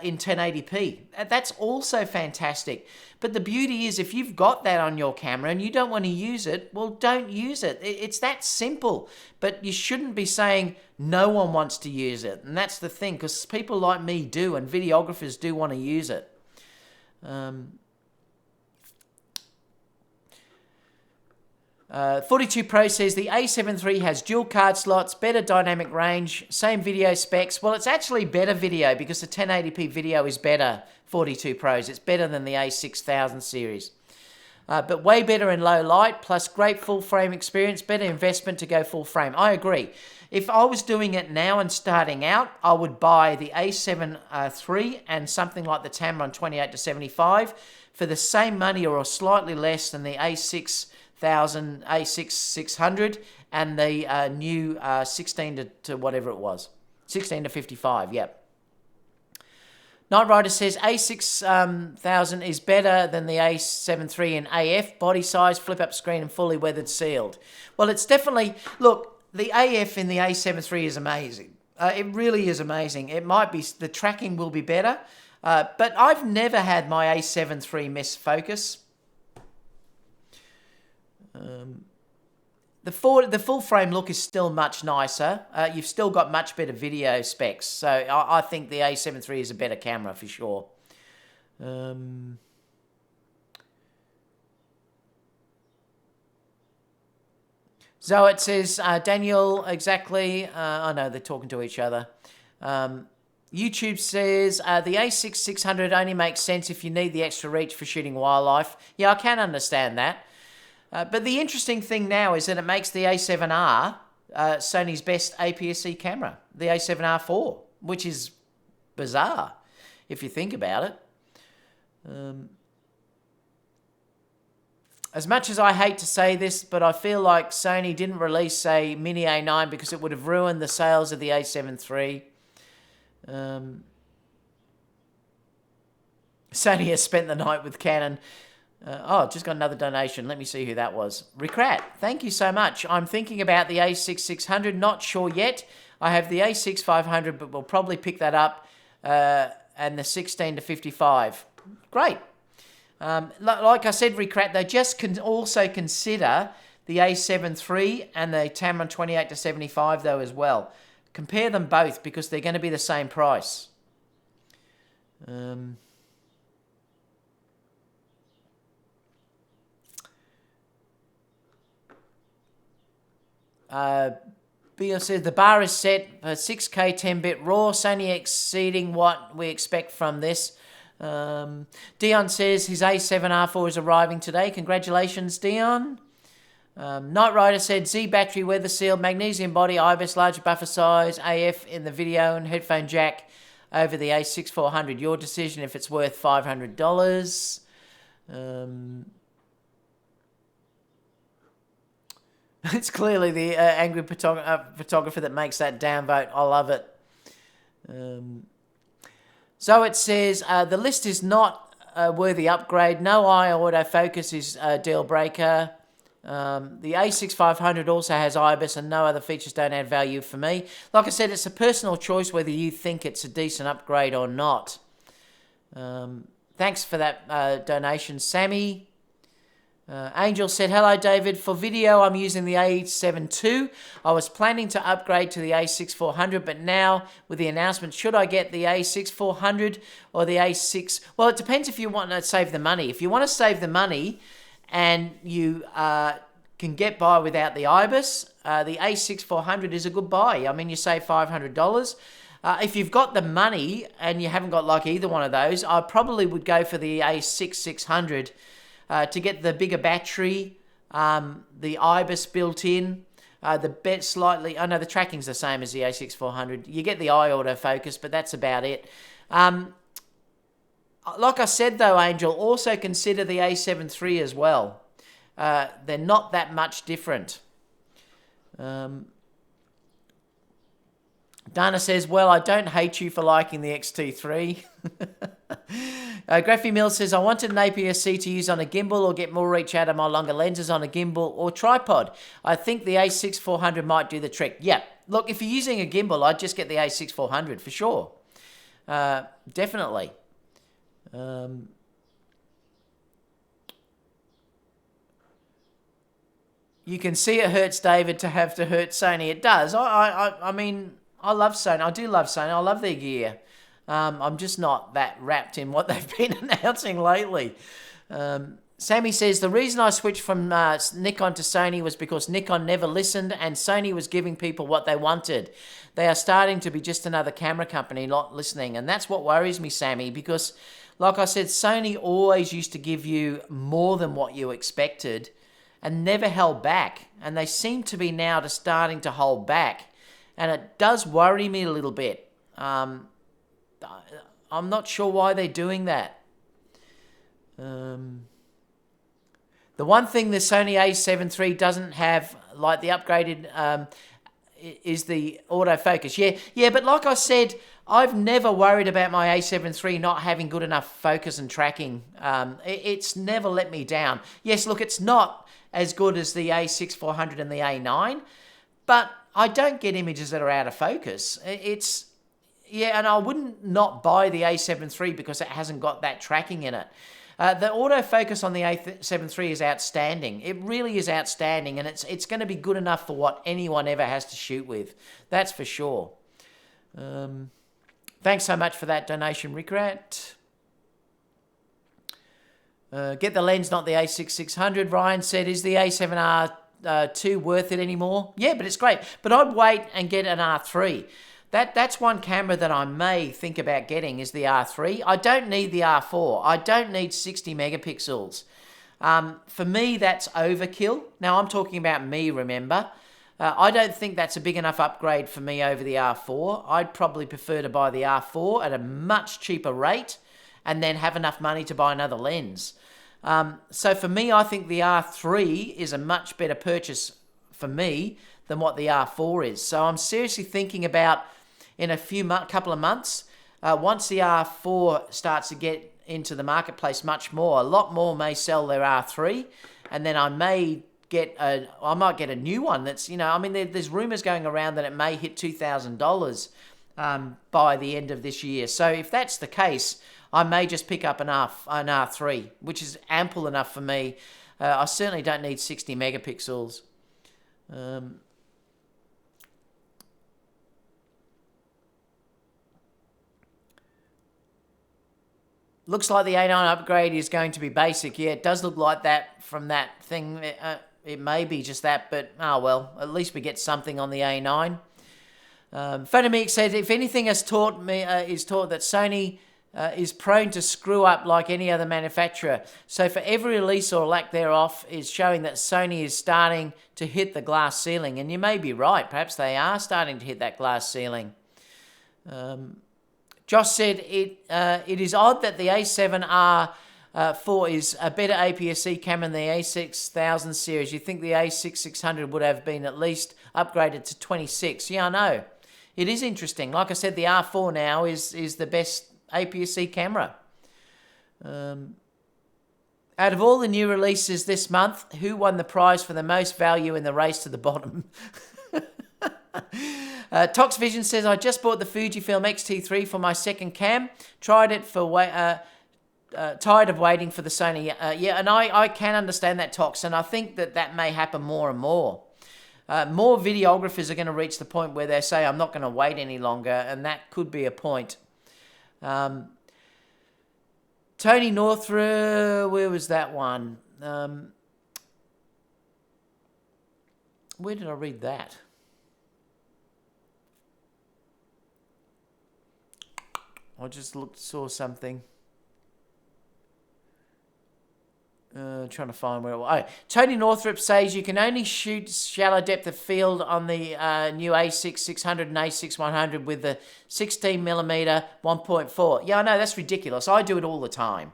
In 1080p. That's also fantastic. But the beauty is, if you've got that on your camera and you don't want to use it, well, don't use it. It's that simple. But you shouldn't be saying no one wants to use it. And that's the thing, because people like me do, and videographers do want to use it. 42 Pro says the A7 III has dual card slots, better dynamic range, same video specs. Well, it's actually better video because the 1080p video is better, 42 Pros. It's better than the A6000 series. But way better in low light, plus great full frame experience, better investment to go full frame. I agree. If I was doing it now and starting out, I would buy the A7 III and something like the Tamron 28-75 for the same money or slightly less than the a6600 and the new 16 to whatever it was. 16 to 55, yep. Knight Rider says A6000 is better than the A7 III in AF, body size, flip-up screen, and fully weathered sealed. Well, it's definitely... Look, the AF in the A7 III is amazing. It really is amazing. It might be... The tracking will be better, but I've never had my A7 III miss focus. The full frame look is still much nicer. You've still got much better video specs. So I think the A7 III is a better camera for sure. Zoet says, Daniel, exactly. I know they're talking to each other. YouTube says, the a6600 only makes sense if you need the extra reach for shooting wildlife. Yeah, I can understand that. But the interesting thing now is that it makes the A7R Sony's best APS-C camera, the A7R4, which is bizarre if you think about it. As much as I hate to say this, but I feel like Sony didn't release a Mini A9 because it would have ruined the sales of the A7 III. Sony has spent the night with Canon. Just got another donation. Let me see who that was. Ricrat, thank you so much. I'm thinking about the a6600, not sure yet. I have the a6500, but we'll probably pick that up, and the 16 to 55. Great. Like I said, Ricrat, they just can also consider the A7 III and the Tamron 28 to 75 though as well. Compare them both because they're going to be the same price. Bill says the bar is set for 6K 10-bit RAW, Sony exceeding what we expect from this. Dion says his A7R4 is arriving today. Congratulations, Dion. Knight Rider said Z battery, weather sealed, magnesium body, IBIS, large buffer size, AF in the video, and headphone jack over the A6400. Your decision if it's worth $500. It's clearly the angry photographer that makes that downvote. I love it. So it says, the list is not a worthy upgrade. No eye autofocus is a deal breaker. The A6500 also has IBIS and no other features don't add value for me. Like I said, it's a personal choice whether you think it's a decent upgrade or not. Thanks for that donation, Sammy. Angel said, hello, David. For video, I'm using the A7 II. I was planning to upgrade to the A6400, but now with the announcement, should I get the A6400 or the A6? Well, it depends if you want to save the money. If you want to save the money and you can get by without the IBIS, the A6400 is a good buy. I mean, you save $500. If you've got the money and you haven't got like either one of those, I probably would go for the A6600 to get the bigger battery, the IBIS built in, The bet slightly, I know the tracking's the same as the a6400. You get the eye autofocus, but that's about it. Like I said though, Angel, also consider the A7 III as well. They're not that much different. Dana says, well, I don't hate you for liking the XT3. Graffy Mill says, I wanted an APS-C to use on a gimbal or get more reach out of my longer lenses on a gimbal or tripod. I think the a6400 might do the trick. Yeah, look, if you're using a gimbal, I'd just get the a6400 for sure. Definitely. You can see it hurts David to have to hurt Sony. It does. I mean, I love Sony. I do love Sony. I love their gear. I'm just not that wrapped in what they've been announcing lately. Sammy says, the reason I switched from Nikon to Sony was because Nikon never listened and Sony was giving people what they wanted. They are starting to be just another camera company, not listening. And that's what worries me, Sammy, because like I said, Sony always used to give you more than what you expected and never held back. And they seem to be now starting to hold back. And it does worry me a little bit. I'm not sure why they're doing that. The one thing the Sony a7 III doesn't have, like the upgraded, is the autofocus. Yeah, but like I said, I've never worried about my a7 III not having good enough focus and tracking. It's never let me down. Yes, look, it's not as good as the a6400 and the a9, but I don't get images that are out of focus. Yeah, and I wouldn't not buy the a7 III because it hasn't got that tracking in it. The autofocus on the a7 III is outstanding. It really is outstanding, and it's going to be good enough for what anyone ever has to shoot with. That's for sure. Thanks so much for that donation, Rickrat. Get the lens, not the a6600. Ryan said, is the a7R2 worth it anymore? Yeah, but it's great. But I'd wait and get an R3. That's one camera that I may think about getting is the R3. I don't need the R4. I don't need 60 megapixels. For me, that's overkill. Now, I'm talking about me, remember. I don't think that's a big enough upgrade for me over the R4. I'd probably prefer to buy the R4 at a much cheaper rate and then have enough money to buy another lens. So for me, I think the R3 is a much better purchase for me than what the R4 is. So I'm seriously thinking about, in a couple of months, once the R4 starts to get into the marketplace much more, a lot more may sell their R3, and then I might get a new one that's, I mean, there's rumors going around that it may hit $2,000 by the end of this year. So if that's the case, I may just pick up an R3, which is ample enough for me. I certainly don't need 60 megapixels. Looks like the A9 upgrade is going to be basic. Yeah, it does look like that from that thing. It may be just that, but well, at least we get something on the A9. Phonomix said, if anything is taught that Sony is prone to screw up like any other manufacturer. So for every release or lack thereof is showing that Sony is starting to hit the glass ceiling. And you may be right. Perhaps they are starting to hit that glass ceiling. Josh said, it is odd that the A7R4 is a better APS-C camera than the A6000 series. You'd think the A6600 would have been at least upgraded to 26. Yeah, I know. It is interesting. Like I said, the R4 now is the best APS-C camera. Out of all the new releases this month, who won the prize for the most value in the race to the bottom? Tox Vision says, I just bought the Fujifilm X-T3 for my second cam. Tired of waiting for the Sony. Yeah, and I can understand that, Tox, and I think that may happen more and more. More videographers are going to reach the point where they say, I'm not going to wait any longer, and that could be a point. Tony Northrup, where was that one? Where did I read that? I just saw something. Trying to find where it was. Oh, Tony Northrup says you can only shoot shallow depth of field on the new a6600 and a6100 with the 16mm 1.4. Yeah, I know, that's ridiculous. I do it all the time.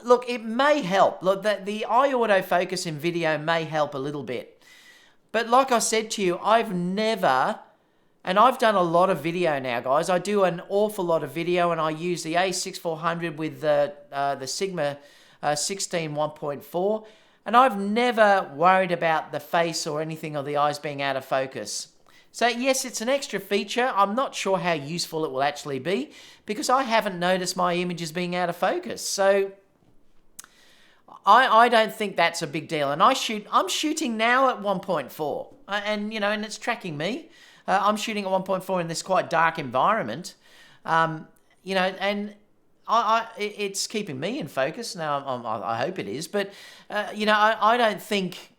Look, it may help. Look, the eye autofocus in video may help a little bit. But like I said to you, I've never... And I've done a lot of video now, guys. I do an awful lot of video, and I use the a6400 with the Sigma 16 1.4, and I've never worried about the face or anything or the eyes being out of focus. So yes, it's an extra feature. I'm not sure how useful it will actually be because I haven't noticed my images being out of focus. So I don't think that's a big deal. And I'm shooting now at 1.4, and and it's tracking me. I'm shooting at 1.4 in this quite dark environment, and it's keeping me in focus. Now, I hope it is, but, I don't think,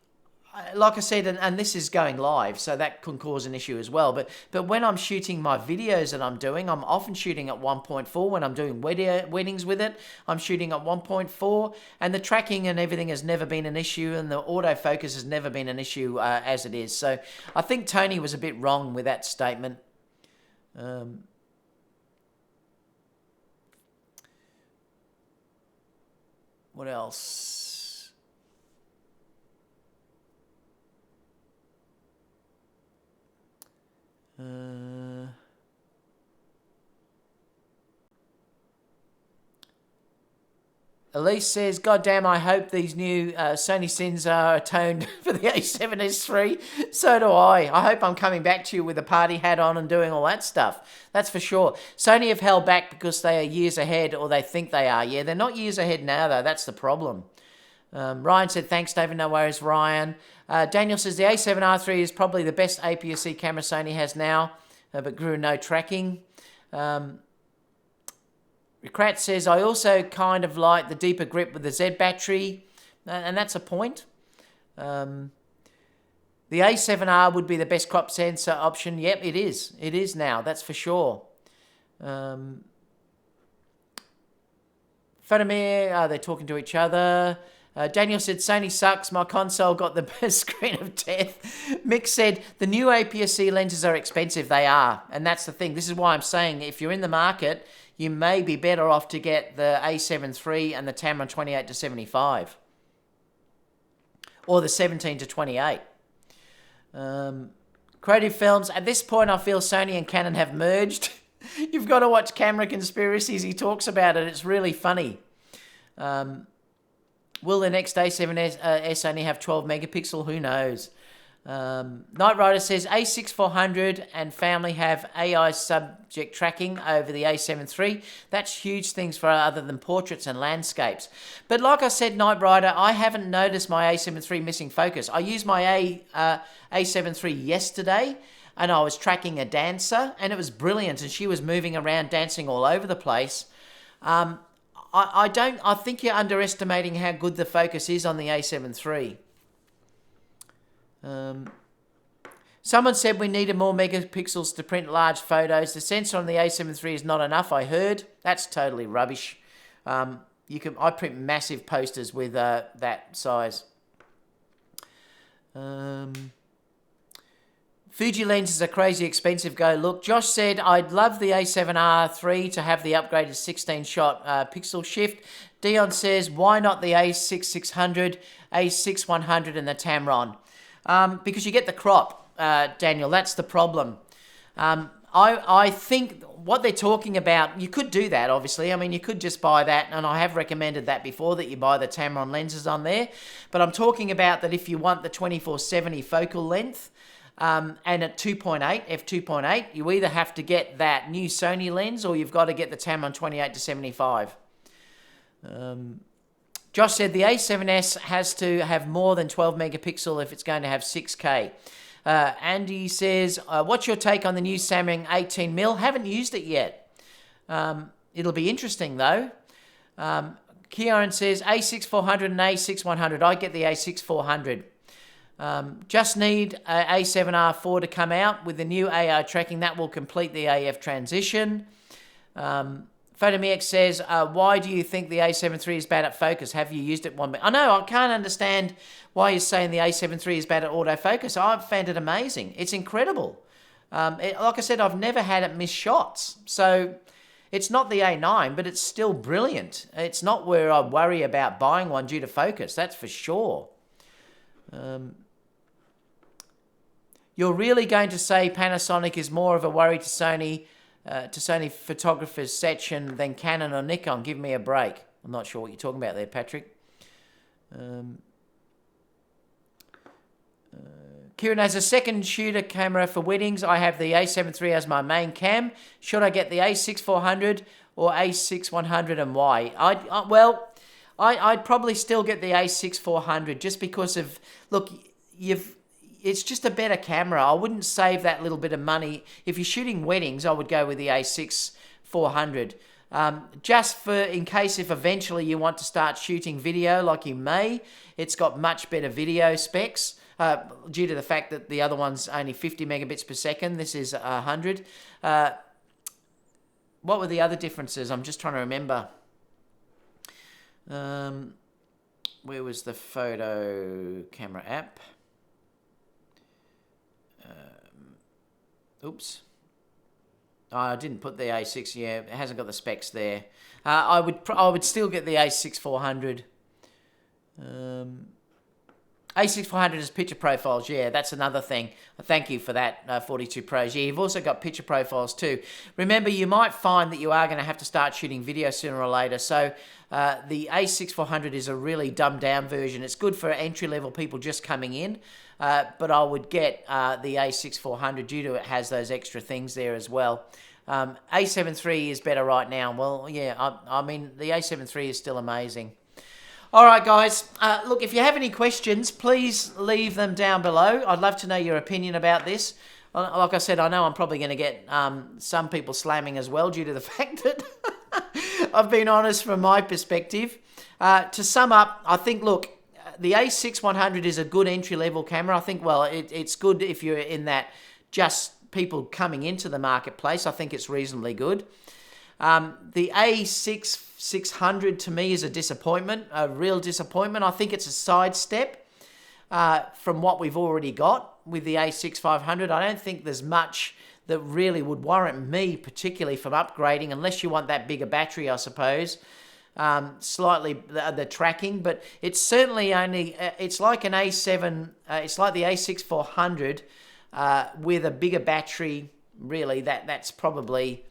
like I said, and this is going live, so that can cause an issue as well, but when I'm shooting my videos that I'm doing, I'm often shooting at 1.4. When I'm doing weddings with it, I'm shooting at 1.4, and the tracking and everything has never been an issue, and the autofocus has never been an issue as it is. So I think Tony was a bit wrong with that statement. What else? Elise says, God damn, I hope these new Sony Sins are atoned for the a7S3. So do I. I hope I'm coming back to you with a party hat on and doing all that stuff. That's for sure. Sony have held back because they are years ahead, or they think they are. Yeah, they're not years ahead now, though. That's the problem. Ryan said, thanks, David. No worries, Ryan. Daniel says, the a7R3 is probably the best APS-C camera Sony has now, but grew no tracking. Krat says, I also kind of like the deeper grip with the Z battery, and that's a point. The A7R would be the best crop sensor option. Yep, it is. It is now, that's for sure. Faramir, they're talking to each other. Daniel said, Sony sucks. My console got the best screen of death. Mick said, the new APS-C lenses are expensive. They are. And that's the thing. This is why I'm saying if you're in the market, you may be better off to get the A7 III and the Tamron 28 to 75. Or the 17 to 28. Creative Films. At this point, I feel Sony and Canon have merged. You've got to watch Camera Conspiracies. He talks about it. It's really funny. Will the next A7S only have 12 megapixel? Who knows? Knight Rider says a6400 and family have AI subject tracking over the a7 III. That's huge things for other than portraits and landscapes. But like I said, Knight Rider, I haven't noticed my a7 III missing focus. I used my a7 III yesterday, and I was tracking a dancer, and it was brilliant, and she was moving around, dancing all over the place. I think you're underestimating how good the focus is on the a7 III. Someone said we needed more megapixels to print large photos. The sensor on the a7 III is not enough, I heard. That's totally rubbish. I print massive posters with that size. Fuji lenses are crazy expensive. Go look. Josh said, I'd love the a7R III to have the upgraded 16-shot pixel shift. Dion says, why not the a6600, a6100 and the Tamron? Because you get the crop, Daniel. That's the problem. I think what they're talking about, you could do that, obviously. I mean, you could just buy that, and I have recommended that before, that you buy the Tamron lenses on there. But I'm talking about that if you want the 2470 focal length, and at 2.8, f2.8, you either have to get that new Sony lens or you've got to get the Tamron 28 to 75. Josh said the A7S has to have more than 12 megapixel if it's going to have 6K. Andy says, what's your take on the new Samyang 18mm? Haven't used it yet. It'll be interesting though. Kieran says a6400 and a6100. I get the a6400. Just need a7R4 to come out with the new AI tracking. That will complete the AF transition. PhotoMX says, why do you think the A7 III is bad at focus? Have you used it one bit? I know, I can't understand why you're saying the A7 III is bad at autofocus. I've found it amazing. It's incredible. Like I said, I've never had it miss shots. So it's not the A9, but it's still brilliant. It's not where I worry about buying one due to focus, that's for sure. You're really going to say Panasonic is more of a worry to Sony photographers' section than Canon or Nikon? Give me a break. I'm not sure what you're talking about there, Patrick. Kieran has a second shooter camera for weddings. I have the A7 III as my main cam. Should I get the a6400 or a6100 and why? I'd probably still get the a6400 just because of, look, it's just a better camera. I wouldn't save that little bit of money. If you're shooting weddings, I would go with the a6400. Just for in case if eventually you want to start shooting video like you may, it's got much better video specs due to the fact that the other one's only 50 megabits per second. This is 100. What were the other differences? I'm just trying to remember. Where was the photo camera app? Oops. Oh, I didn't put the A6. Yeah, it hasn't got the specs there. I would still get the A6400. A6400 is picture profiles. Yeah, that's another thing. Thank you for that, 42 Pros. Yeah, you've also got picture profiles too. Remember, you might find that you are going to have to start shooting video sooner or later. So the A6400 is a really dumbed down version. It's good for entry-level people just coming in. But I would get the A6400 due to it has those extra things there as well. A7 III is better right now. Well, yeah, I mean, the A7 III is still amazing. All right, guys. Look, if you have any questions, please leave them down below. I'd love to know your opinion about this. Like I said, I know I'm probably going to get some people slamming as well due to the fact that I've been honest from my perspective. To sum up, I think, look, the a6100 is a good entry-level camera. I think, well, it's good if you're in that just people coming into the marketplace. I think it's reasonably good. The a6600 to me is a disappointment, a real disappointment. I think it's a sidestep from what we've already got with the a6500. I don't think there's much that really would warrant me particularly from upgrading, unless you want that bigger battery, I suppose. Slightly the tracking, but it's certainly only, it's like an A7, it's like the a6400 with a bigger battery, really. That's probably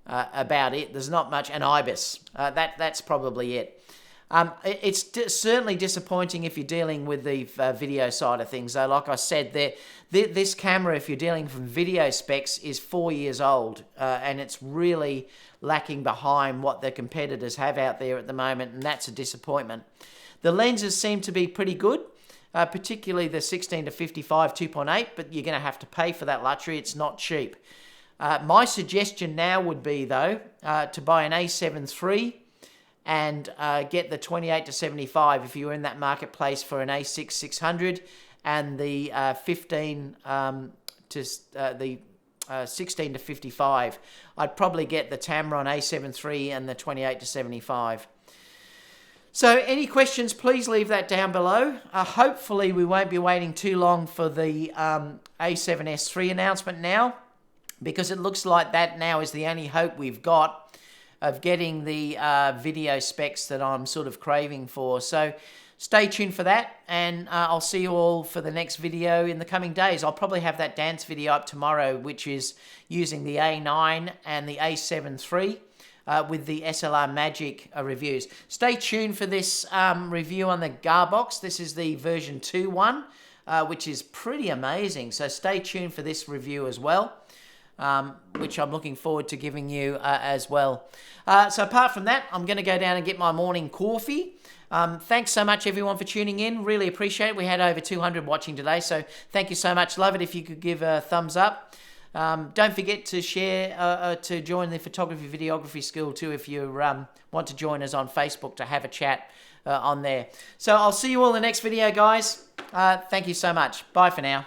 about it. There's not much, an IBIS, that's probably it. It's certainly disappointing if you're dealing with the video side of things, though. Like I said, this camera, if you're dealing from video specs, is 4 years old, and it's really lacking behind what the competitors have out there at the moment, and that's a disappointment. The lenses seem to be pretty good, particularly the 16 to 55 2.8, but you're going to have to pay for that luxury. It's not cheap. My suggestion now would be, though, to buy an A7 III and get the 28 to 75 if you're in that marketplace for an a6600, and the 16 to 55. I'd probably get the Tamron A7 III and the 28 to 75. So any questions, please leave that down below. Hopefully we won't be waiting too long for the A7S III announcement now, because it looks like that now is the only hope we've got of getting the video specs that I'm sort of craving for. So stay tuned for that, and I'll see you all for the next video in the coming days. I'll probably have that dance video up tomorrow, which is using the A9 and the A7 III with the SLR Magic reviews. Stay tuned for this review on the Garbox. This is the version 2 one, which is pretty amazing. So stay tuned for this review as well. Which I'm looking forward to giving you as well. So apart from that, I'm going to go down and get my morning coffee. Thanks so much, everyone, for tuning in. Really appreciate it. We had over 200 watching today, so thank you so much. Love it if you could give a thumbs up. Don't forget to share, to join the photography videography school too if you want to join us on Facebook to have a chat on there. So I'll see you all in the next video, guys. Thank you so much. Bye for now.